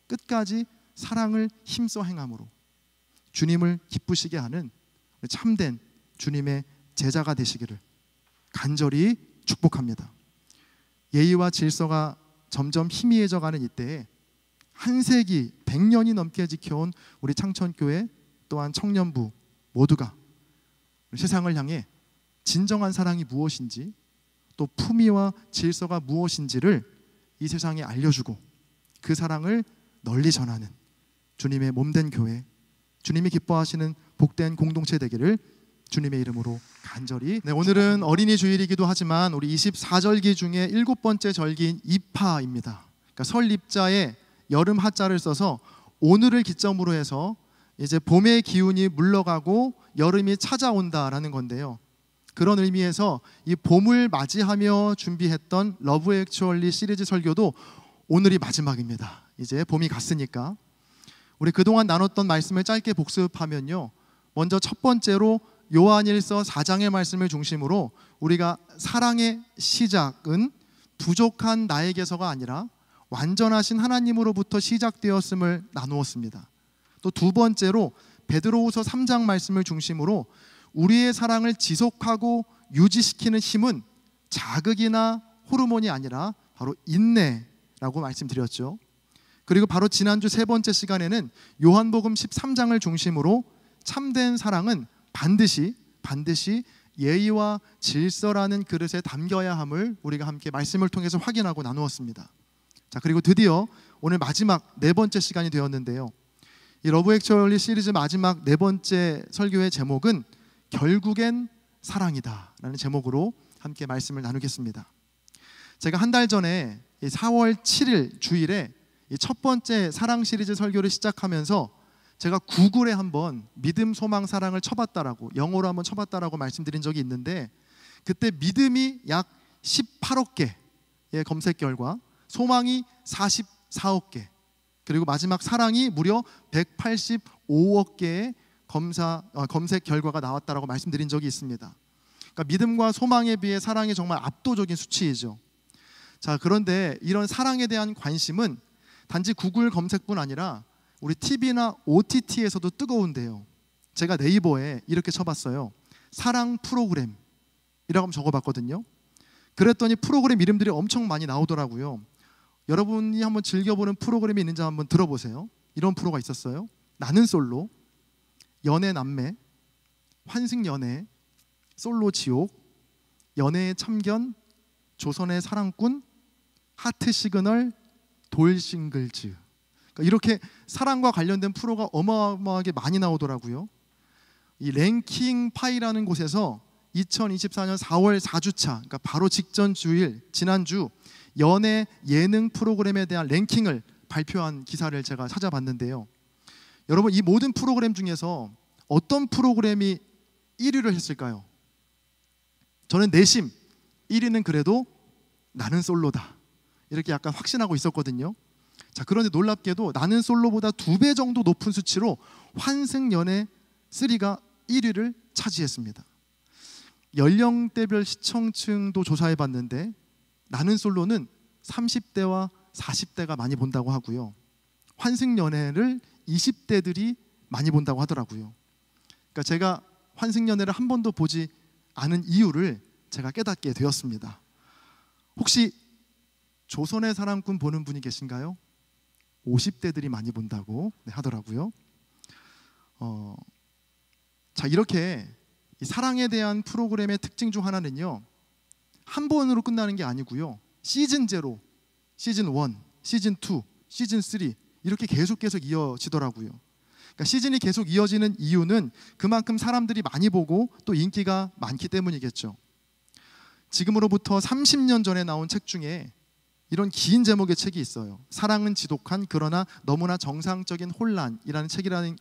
끝까지 사랑을 힘써 행함으로 주님을 기쁘시게 하는 참된 주님의 제자가 되시기를 간절히 축복합니다. 예의와 질서가 점점 희미해져가는 이때에 한 세기 100년이 넘게 지켜온 우리 창천교회 또한 청년부 모두가 세상을 향해 진정한 사랑이 무엇인지, 또 품위와 질서가 무엇인지를 이 세상에 알려주고 그 사랑을 널리 전하는 주님의 몸된 교회, 주님이 기뻐하시는 복된 공동체 되기를 주님의 이름으로 간절히. 오늘은 어린이 주일이기도 하지만 우리 24절기 중에 7번째 절기인 입하입니다. 그러니까 설 입자에 여름 하자를 써서 오늘을 기점으로 해서 이제 봄의 기운이 물러가고 여름이 찾아온다라는 건데요. 그런 의미에서 이 봄을 맞이하며 준비했던 러브 액츄얼리 시리즈 설교도 오늘이 마지막입니다. 이제 봄이 갔으니까 우리 그동안 나눴던 말씀을 짧게 복습하면요, 먼저 첫 번째로 요한일서 4장의 말씀을 중심으로 우리가 사랑의 시작은 부족한 나에게서가 아니라 완전하신 하나님으로부터 시작되었음을 나누었습니다. 또 두 번째로 베드로후서 3장 말씀을 중심으로 우리의 사랑을 지속하고 유지시키는 힘은 자극이나 호르몬이 아니라 바로 인내라고 말씀드렸죠. 그리고 바로 지난주 세 번째 시간에는 요한복음 13장을 중심으로 참된 사랑은 반드시 예의와 질서라는 그릇에 담겨야 함을 우리가 함께 말씀을 통해서 확인하고 나누었습니다. 자, 그리고 드디어 오늘 마지막 네 번째 시간이 되었는데요. 이 러브 액츄얼리 시리즈 마지막 네 번째 설교의 제목은 결국엔 사랑이다 라는 제목으로 함께 말씀을 나누겠습니다. 제가 한 달 전에 4월 7일 주일에 첫 번째 사랑 시리즈 설교를 시작하면서 제가 구글에 한번 믿음, 소망, 사랑을 쳐봤다라고, 영어로 한번 쳐봤다라고 말씀드린 적이 있는데, 그때 믿음이 약 18억 개의 검색 결과, 소망이 44억 개, 그리고 마지막 사랑이 무려 185억 개의 검색 결과가 나왔다라고 말씀드린 적이 있습니다. 그러니까 믿음과 소망에 비해 사랑이 정말 압도적인 수치이죠. 자, 그런데 이런 사랑에 대한 관심은 단지 구글 검색뿐 아니라 우리 TV나 OTT에서도 뜨거운데요. 제가 네이버에 이렇게 쳐봤어요. 사랑 프로그램이라고 한번 적어봤거든요. 그랬더니 프로그램 이름들이 엄청 많이 나오더라고요. 여러분이 한번 즐겨보는 프로그램이 있는지 한번 들어보세요. 이런 프로가 있었어요. 나는 솔로, 연애 남매, 환승연애, 솔로 지옥, 연애의 참견, 조선의 사랑꾼, 하트 시그널, 돌싱글즈. 그러니까 이렇게 사랑과 관련된 프로가 어마어마하게 많이 나오더라고요. 이 랭킹 파이라는 곳에서 2024년 4월 4주차, 그러니까 바로 직전 주일, 지난주 연애 예능 프로그램에 대한 랭킹을 발표한 기사를 제가 찾아봤는데요. 여러분, 이 모든 프로그램 중에서 어떤 프로그램이 1위를 했을까요? 저는 내심 1위는 그래도 나는 솔로다, 이렇게 약간 확신하고 있었거든요. 자, 그런데 놀랍게도 나는 솔로보다 2배 정도 높은 수치로 환승연애 3가 1위를 차지했습니다. 연령대별 시청층도 조사해봤는데 나는 솔로는 30대와 40대가 많이 본다고 하고요. 환승연애를 20대들이 많이 본다고 하더라고요. 그러니까 제가 환승연애를 한 번도 보지 않은 이유를 제가 깨닫게 되었습니다. 혹시 조선의 사랑꾼 보는 분이 계신가요? 50대들이 많이 본다고 하더라고요. 자, 이렇게 이 사랑에 대한 프로그램의 특징 중 하나는요, 한 번으로 끝나는 게 아니고요, 시즌 0, 시즌 1, 시즌 2, 시즌 3 이렇게 계속 이어지더라고요. 그러니까 시즌이 계속 이어지는 이유는 그만큼 사람들이 많이 보고 또 인기가 많기 때문이겠죠. 지금으로부터 30년 전에 나온 책 중에 이런 긴 제목의 책이 있어요. 사랑은 지독한 그러나 너무나 정상적인 혼란이라는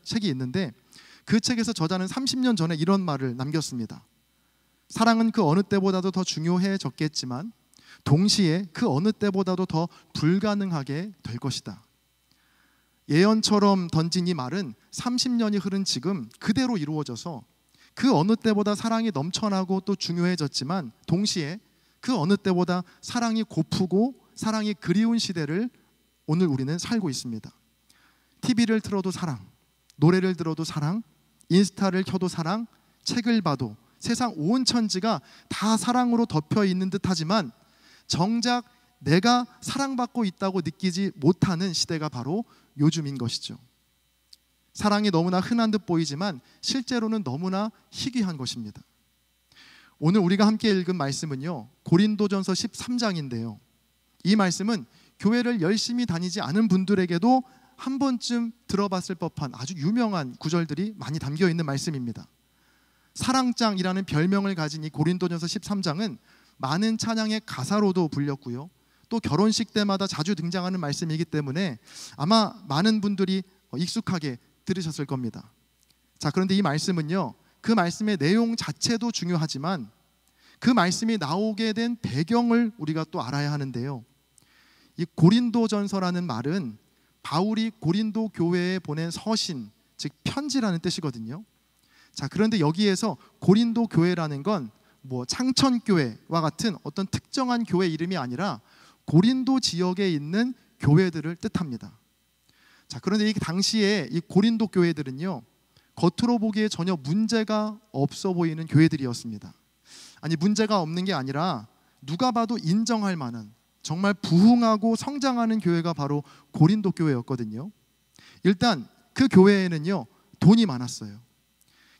책이 있는데, 그 책에서 저자는 30년 전에 이런 말을 남겼습니다. 사랑은 그 어느 때보다도 더 중요해졌겠지만 동시에 그 어느 때보다도 더 불가능하게 될 것이다. 예언처럼 던진 이 말은 30년이 흐른 지금 그대로 이루어져서 그 어느 때보다 사랑이 넘쳐나고 또 중요해졌지만 동시에 그 어느 때보다 사랑이 고프고 사랑이 그리운 시대를 오늘 우리는 살고 있습니다. TV를 틀어도 사랑, 노래를 들어도 사랑, 인스타를 켜도 사랑, 책을 봐도 세상 온 천지가 다 사랑으로 덮여 있는 듯하지만 정작 내가 사랑받고 있다고 느끼지 못하는 시대가 바로 요즘인 것이죠. 사랑이 너무나 흔한 듯 보이지만 실제로는 너무나 희귀한 것입니다. 오늘 우리가 함께 읽은 말씀은요, 고린도전서 13장인데요. 이 말씀은 교회를 열심히 다니지 않은 분들에게도 한 번쯤 들어봤을 법한 아주 유명한 구절들이 많이 담겨 있는 말씀입니다. 사랑장이라는 별명을 가진 이 고린도전서 13장은 많은 찬양의 가사로도 불렸고요, 또 결혼식 때마다 자주 등장하는 말씀이기 때문에 아마 많은 분들이 익숙하게 들으셨을 겁니다. 자, 그런데 이 말씀은요, 그 말씀의 내용 자체도 중요하지만 그 말씀이 나오게 된 배경을 우리가 또 알아야 하는데요. 이 고린도전서라는 말은 바울이 고린도 교회에 보낸 서신, 즉 편지라는 뜻이거든요. 자, 그런데 여기에서 고린도 교회라는 건 뭐 창천교회와 같은 어떤 특정한 교회 이름이 아니라 고린도 지역에 있는 교회들을 뜻합니다. 자, 그런데 이 당시에 이 고린도 교회들은요, 겉으로 보기에 전혀 문제가 없어 보이는 교회들이었습니다. 아니, 문제가 없는 게 아니라 누가 봐도 인정할 만한 정말 부흥하고 성장하는 교회가 바로 고린도 교회였거든요. 일단 그 교회에는요, 돈이 많았어요.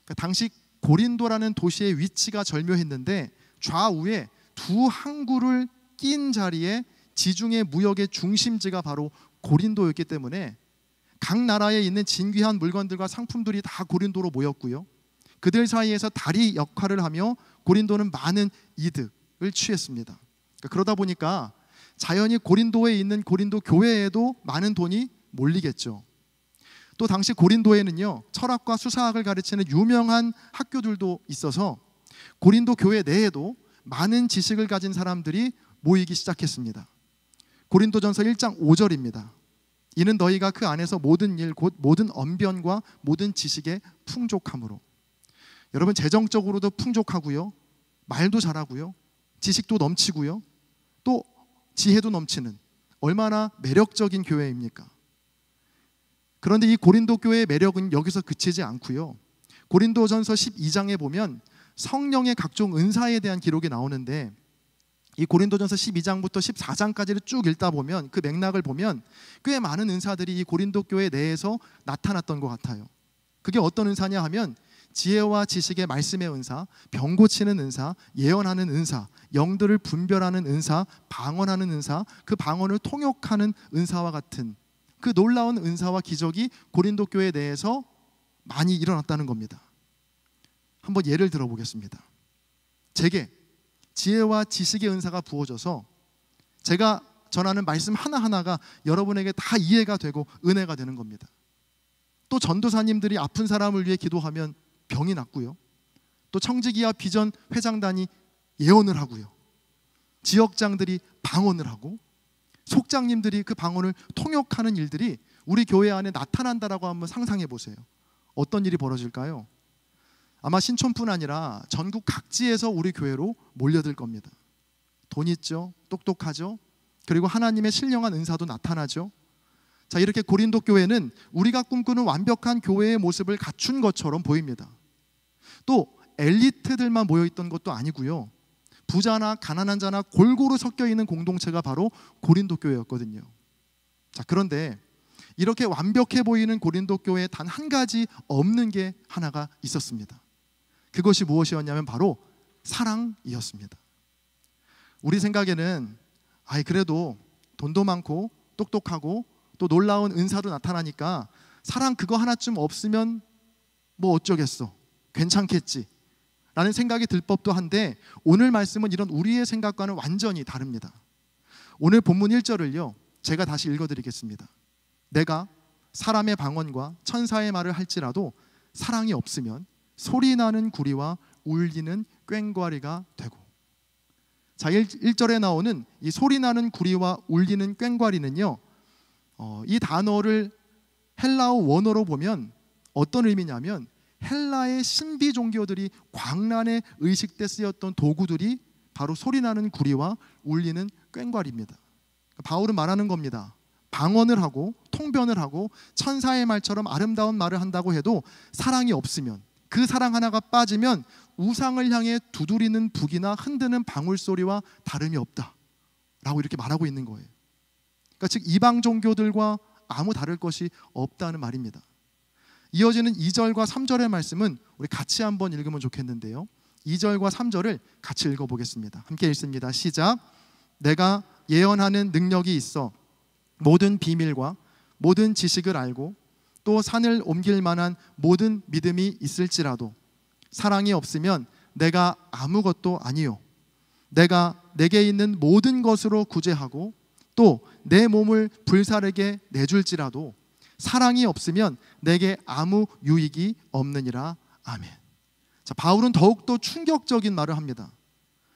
그러니까 당시 고린도라는 도시의 위치가 절묘했는데 좌우에 두 항구를 낀 자리에 지중해 무역의 중심지가 바로 고린도였기 때문에 각 나라에 있는 진귀한 물건들과 상품들이 다 고린도로 모였고요. 그들 사이에서 다리 역할을 하며 고린도는 많은 이득을 취했습니다. 그러다 보니까 자연히 고린도에 있는 고린도 교회에도 많은 돈이 몰리겠죠. 또 당시 고린도에는요, 철학과 수사학을 가르치는 유명한 학교들도 있어서 고린도 교회 내에도 많은 지식을 가진 사람들이 모이기 시작했습니다. 고린도전서 1장 5절입니다. 이는 너희가 그 안에서 모든 일 곧 모든 언변과 모든 지식에 풍족함으로. 여러분, 재정적으로도 풍족하고요, 말도 잘하고요, 지식도 넘치고요, 또 지혜도 넘치는 얼마나 매력적인 교회입니까? 그런데 이 고린도 교회의 매력은 여기서 그치지 않고요, 고린도전서 12장에 보면 성령의 각종 은사에 대한 기록이 나오는데, 이 고린도전서 12장부터 14장까지를 쭉 읽다 보면, 그 맥락을 보면 꽤 많은 은사들이 이 고린도 교회 내에서 나타났던 것 같아요. 그게 어떤 은사냐 하면 지혜와 지식의 말씀의 은사, 병 고치는 은사, 예언하는 은사, 영들을 분별하는 은사, 방언하는 은사, 그 방언을 통역하는 은사와 같은 그 놀라운 은사와 기적이 고린도 교회 내에서 많이 일어났다는 겁니다. 한번 예를 들어보겠습니다. 제게 지혜와 지식의 은사가 부어져서 제가 전하는 말씀 하나하나가 여러분에게 다 이해가 되고 은혜가 되는 겁니다. 또 전도사님들이 아픈 사람을 위해 기도하면 병이 낫고요, 또 청지기와 비전 회장단이 예언을 하고요, 지역장들이 방언을 하고 속장님들이 그 방언을 통역하는 일들이 우리 교회 안에 나타난다라고 한번 상상해 보세요. 어떤 일이 벌어질까요? 아마 신촌뿐 아니라 전국 각지에서 우리 교회로 몰려들 겁니다. 돈 있죠, 똑똑하죠, 그리고 하나님의 신령한 은사도 나타나죠. 자, 이렇게 고린도 교회는 우리가 꿈꾸는 완벽한 교회의 모습을 갖춘 것처럼 보입니다. 또 엘리트들만 모여있던 것도 아니고요, 부자나 가난한 자나 골고루 섞여 있는 공동체가 바로 고린도 교회였거든요. 자, 그런데 이렇게 완벽해 보이는 고린도 교회에 단 한 가지 없는 게 하나가 있었습니다. 그것이 무엇이었냐면 바로 사랑이었습니다. 우리 생각에는 그래도 돈도 많고 똑똑하고 또 놀라운 은사도 나타나니까 사랑 그거 하나쯤 없으면 뭐 어쩌겠어, 괜찮겠지 라는 생각이 들 법도 한데, 오늘 말씀은 이런 우리의 생각과는 완전히 다릅니다. 오늘 본문 1절을요, 제가 다시 읽어드리겠습니다. 내가 사람의 방언과 천사의 말을 할지라도 사랑이 없으면 소리나는 구리와 울리는 꽹과리가 되고. 자, 1절에 나오는 이 소리나는 구리와 울리는 꽹과리는요, 이 단어를 헬라어 원어로 보면 어떤 의미냐면 헬라의 신비 종교들이 광란의 의식 때 쓰였던 도구들이 바로 소리나는 구리와 울리는 꽹과리입니다. 바울은 말하는 겁니다. 방언을 하고 통변을 하고 천사의 말처럼 아름다운 말을 한다고 해도 사랑이 없으면, 그 사랑 하나가 빠지면 우상을 향해 두드리는 북이나 흔드는 방울소리와 다름이 없다 라고 이렇게 말하고 있는 거예요. 그러니까 즉 이방 종교들과 아무 다를 것이 없다는 말입니다. 이어지는 2절과 3절의 말씀은 우리 같이 한번 읽으면 좋겠는데요, 2절과 3절을 같이 읽어보겠습니다. 함께 읽습니다. 시작. 내가 예언하는 능력이 있어 모든 비밀과 모든 지식을 알고 또 산을 옮길 만한 모든 믿음이 있을지라도 사랑이 없으면 내가 아무것도 아니요, 내가 내게 있는 모든 것으로 구제하고 또 내 몸을 불사르게 내줄지라도 사랑이 없으면 내게 아무 유익이 없느니라. 아멘. 자, 바울은 더욱더 충격적인 말을 합니다.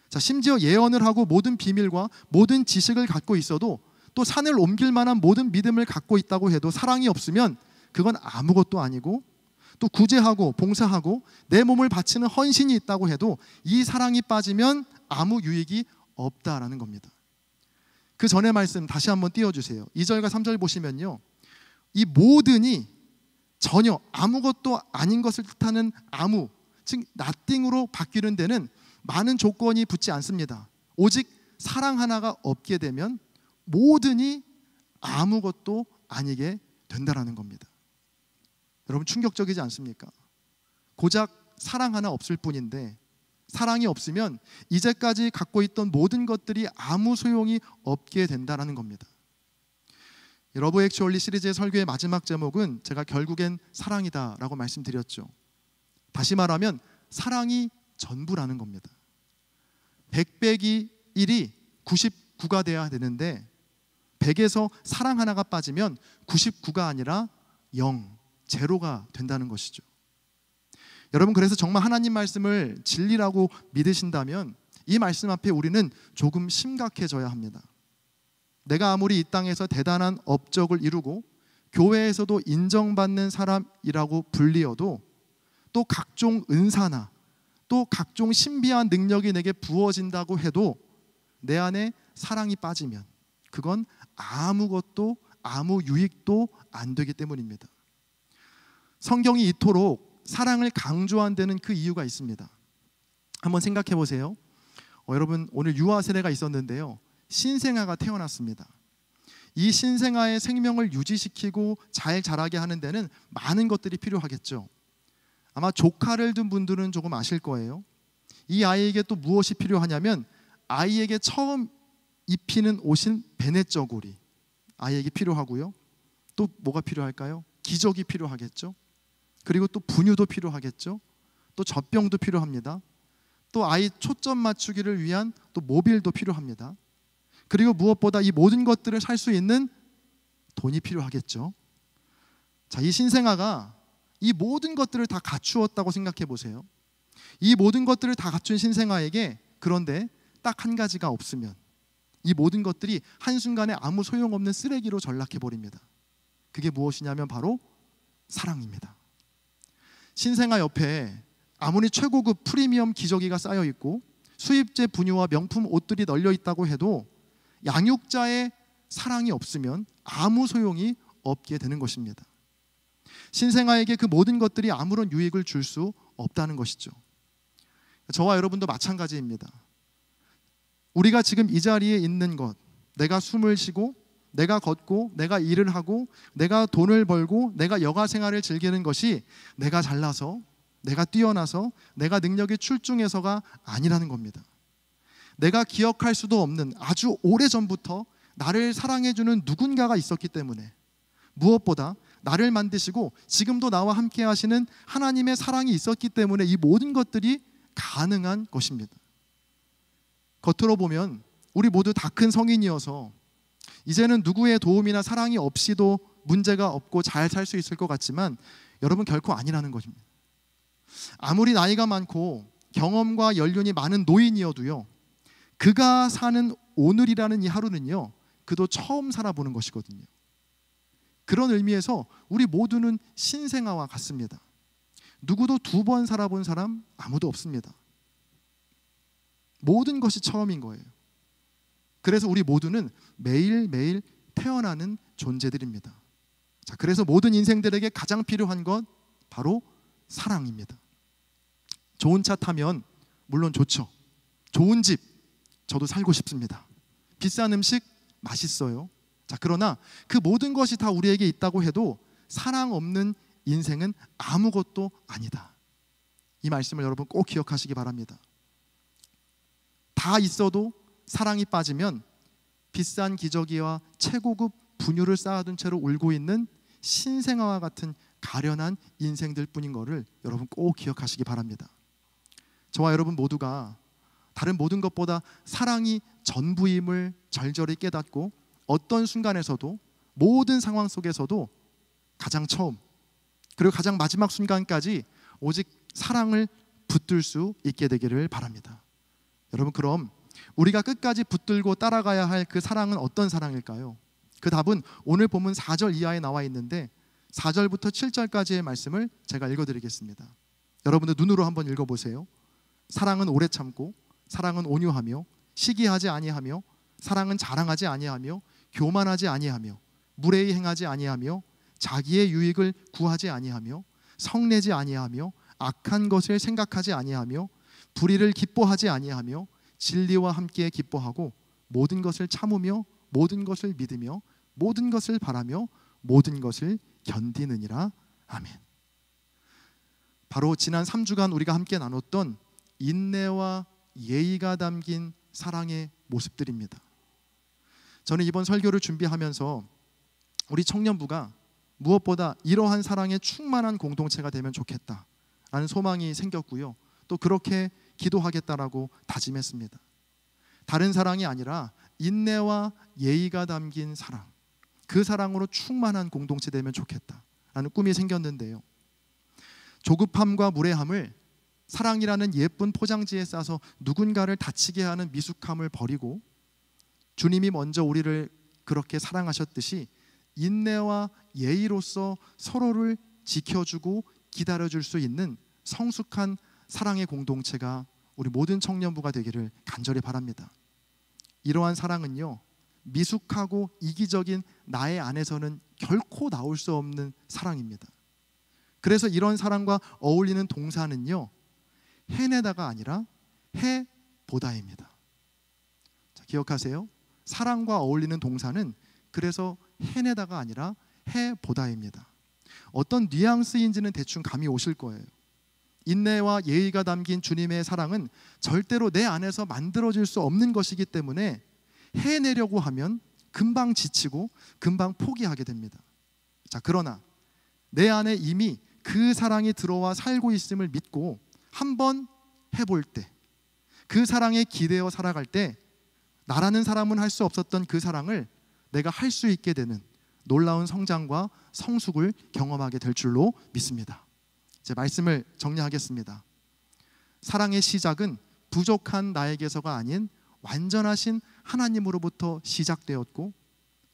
자, 심지어 예언을 하고 모든 비밀과 모든 지식을 갖고 있어도 또 산을 옮길 만한 모든 믿음을 갖고 있다고 해도 사랑이 없으면 그건 아무것도 아니고, 또 구제하고 봉사하고 내 몸을 바치는 헌신이 있다고 해도 이 사랑이 빠지면 아무 유익이 없다라는 겁니다. 그 전의 말씀 다시 한번 띄워주세요. 2절과 3절 보시면요, 이 모든이 전혀 아무것도 아닌 것을 뜻하는 아무, 즉 nothing으로 바뀌는 데는 많은 조건이 붙지 않습니다. 오직 사랑 하나가 없게 되면 모든이 아무것도 아니게 된다라는 겁니다. 여러분, 충격적이지 않습니까? 고작 사랑 하나 없을 뿐인데 사랑이 없으면 이제까지 갖고 있던 모든 것들이 아무 소용이 없게 된다라는 겁니다. 러브 액츄얼리 시리즈의 설교의 마지막 제목은 제가 결국엔 사랑이다 라고 말씀드렸죠. 다시 말하면 사랑이 전부라는 겁니다. 100 빼기 1이 99가 돼야 되는데 100에서 사랑 하나가 빠지면 99가 아니라 0, 제로가 된다는 것이죠. 여러분, 그래서 정말 하나님 말씀을 진리라고 믿으신다면 이 말씀 앞에 우리는 조금 심각해져야 합니다. 내가 아무리 이 땅에서 대단한 업적을 이루고 교회에서도 인정받는 사람이라고 불리어도 또 각종 은사나 또 각종 신비한 능력이 내게 부어진다고 해도 내 안에 사랑이 빠지면 그건 아무것도 아무 유익도 안 되기 때문입니다. 성경이 이토록 사랑을 강조한 데는 그 이유가 있습니다. 한번 생각해 보세요. 여러분, 오늘 유아 세례가 있었는데요, 신생아가 태어났습니다. 이 신생아의 생명을 유지시키고 잘 자라게 하는 데는 많은 것들이 필요하겠죠. 아마 조카를 둔 분들은 조금 아실 거예요. 이 아이에게 또 무엇이 필요하냐면 아이에게 처음 입히는 옷인 베네저고리, 아이에게 필요하고요. 또 뭐가 필요할까요? 기저귀 필요하겠죠. 그리고 또 분유도 필요하겠죠. 또 젖병도 필요합니다. 또 아이 초점 맞추기를 위한 또 모빌도 필요합니다. 그리고 무엇보다 이 모든 것들을 살 수 있는 돈이 필요하겠죠. 자, 이 신생아가 이 모든 것들을 다 갖추었다고 생각해 보세요. 이 모든 것들을 다 갖춘 신생아에게 그런데 딱 한 가지가 없으면 이 모든 것들이 한순간에 아무 소용없는 쓰레기로 전락해 버립니다. 그게 무엇이냐면 바로 사랑입니다. 신생아 옆에 아무리 최고급 프리미엄 기저귀가 쌓여 있고 수입제 분유와 명품 옷들이 널려 있다고 해도 양육자의 사랑이 없으면 아무 소용이 없게 되는 것입니다. 신생아에게 그 모든 것들이 아무런 유익을 줄 수 없다는 것이죠. 저와 여러분도 마찬가지입니다. 우리가 지금 이 자리에 있는 것, 내가 숨을 쉬고 내가 걷고 내가 일을 하고 내가 돈을 벌고 내가 여가 생활을 즐기는 것이 내가 잘나서 내가 뛰어나서 내가 능력이 출중해서가 아니라는 겁니다. 내가 기억할 수도 없는 아주 오래전부터 나를 사랑해주는 누군가가 있었기 때문에, 무엇보다 나를 만드시고 지금도 나와 함께 하시는 하나님의 사랑이 있었기 때문에 이 모든 것들이 가능한 것입니다. 겉으로 보면 우리 모두 다 큰 성인이어서 이제는 누구의 도움이나 사랑이 없이도 문제가 없고 잘 살 수 있을 것 같지만 여러분, 결코 아니라는 것입니다. 아무리 나이가 많고 경험과 연륜이 많은 노인이어도요, 그가 사는 오늘이라는 이 하루는요, 그도 처음 살아보는 것이거든요. 그런 의미에서 우리 모두는 신생아와 같습니다. 누구도 2번 살아본 사람 아무도 없습니다. 모든 것이 처음인 거예요. 그래서 우리 모두는 매일매일 태어나는 존재들입니다. 자, 그래서 모든 인생들에게 가장 필요한 것 바로 사랑입니다. 좋은 차 타면 물론 좋죠. 좋은 집 저도 살고 싶습니다. 비싼 음식 맛있어요. 자, 그러나 그 모든 것이 다 우리에게 있다고 해도 사랑 없는 인생은 아무것도 아니다. 이 말씀을 여러분 꼭 기억하시기 바랍니다. 다 있어도 사랑이 빠지면 비싼 기저귀와 최고급 분유를 쌓아둔 채로 울고 있는 신생아와 같은 가련한 인생들 뿐인 것을 여러분 꼭 기억하시기 바랍니다. 저와 여러분 모두가 다른 모든 것보다 사랑이 전부임을 절절히 깨닫고 어떤 순간에서도 모든 상황 속에서도 가장 처음 그리고 가장 마지막 순간까지 오직 사랑을 붙들 수 있게 되기를 바랍니다. 여러분, 그럼 우리가 끝까지 붙들고 따라가야 할 그 사랑은 어떤 사랑일까요? 그 답은 오늘 본문 4절 이하에 나와 있는데 4절부터 7절까지의 말씀을 제가 읽어드리겠습니다. 여러분들 눈으로 한번 읽어보세요. 사랑은 오래 참고 사랑은 온유하며 시기하지 아니하며 사랑은 자랑하지 아니하며 교만하지 아니하며 무례히 행하지 아니하며 자기의 유익을 구하지 아니하며 성내지 아니하며 악한 것을 생각하지 아니하며 불의를 기뻐하지 아니하며 진리와 함께 기뻐하고 모든 것을 참으며 모든 것을 믿으며 모든 것을 바라며 모든 것을 견디느니라. 아멘. 바로 지난 3주간 우리가 함께 나눴던 인내와 예의가 담긴 사랑의 모습들입니다. 저는 이번 설교를 준비하면서 우리 청년부가 무엇보다 이러한 사랑에 충만한 공동체가 되면 좋겠다. 라는 소망이 생겼고요. 또 그렇게 기도하겠다라고 다짐했습니다. 다른 사랑이 아니라 인내와 예의가 담긴 사랑, 그 사랑으로 충만한 공동체 되면 좋겠다라는 꿈이 생겼는데요. 조급함과 무례함을 사랑이라는 예쁜 포장지에 싸서 누군가를 다치게 하는 미숙함을 버리고 주님이 먼저 우리를 그렇게 사랑하셨듯이 인내와 예의로서 서로를 지켜주고 기다려줄 수 있는 성숙한 사랑의 공동체가 우리 모든 청년부가 되기를 간절히 바랍니다. 이러한 사랑은요, 미숙하고 이기적인 나의 안에서는 결코 나올 수 없는 사랑입니다. 그래서 이런 사랑과 어울리는 동사는요, 해내다가 아니라 해보다입니다. 자, 기억하세요. 사랑과 어울리는 동사는 그래서 해내다가 아니라 해보다입니다. 어떤 뉘앙스인지는 대충 감이 오실 거예요. 인내와 예의가 담긴 주님의 사랑은 절대로 내 안에서 만들어질 수 없는 것이기 때문에 해내려고 하면 금방 지치고 금방 포기하게 됩니다. 자, 그러나 내 안에 이미 그 사랑이 들어와 살고 있음을 믿고 한번 해볼 때, 그 사랑에 기대어 살아갈 때 나라는 사람은 할 수 없었던 그 사랑을 내가 할 수 있게 되는 놀라운 성장과 성숙을 경험하게 될 줄로 믿습니다. 제 말씀을 정리하겠습니다. 사랑의 시작은 부족한 나에게서가 아닌 완전하신 하나님으로부터 시작되었고,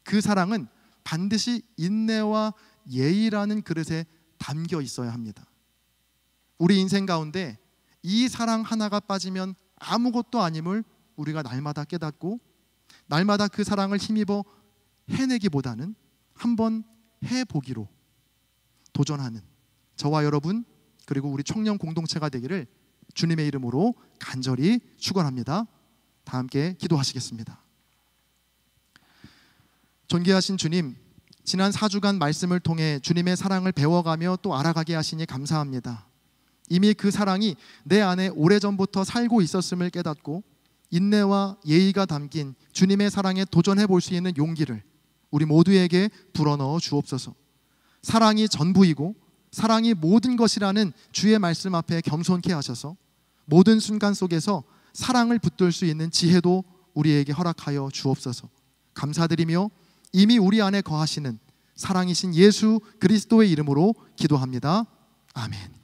그 사랑은 반드시 인내와 예의라는 그릇에 담겨 있어야 합니다. 우리 인생 가운데 이 사랑 하나가 빠지면 아무것도 아님을 우리가 날마다 깨닫고, 날마다 그 사랑을 힘입어 해내기보다는 한번 해보기로 도전하는 저와 여러분, 그리고 우리 청년 공동체가 되기를 주님의 이름으로 간절히 축원합니다. 다 함께 기도하시겠습니다. 존귀하신 주님, 지난 4주간 말씀을 통해 주님의 사랑을 배워가며 또 알아가게 하시니 감사합니다. 이미 그 사랑이 내 안에 오래전부터 살고 있었음을 깨닫고 인내와 예의가 담긴 주님의 사랑에 도전해 볼 수 있는 용기를 우리 모두에게 불어넣어 주옵소서. 사랑이 전부이고 사랑이 모든 것이라는 주의 말씀 앞에 겸손케 하셔서 모든 순간 속에서 사랑을 붙들 수 있는 지혜도 우리에게 허락하여 주옵소서. 감사드리며 이미 우리 안에 거하시는 사랑이신 예수 그리스도의 이름으로 기도합니다. 아멘.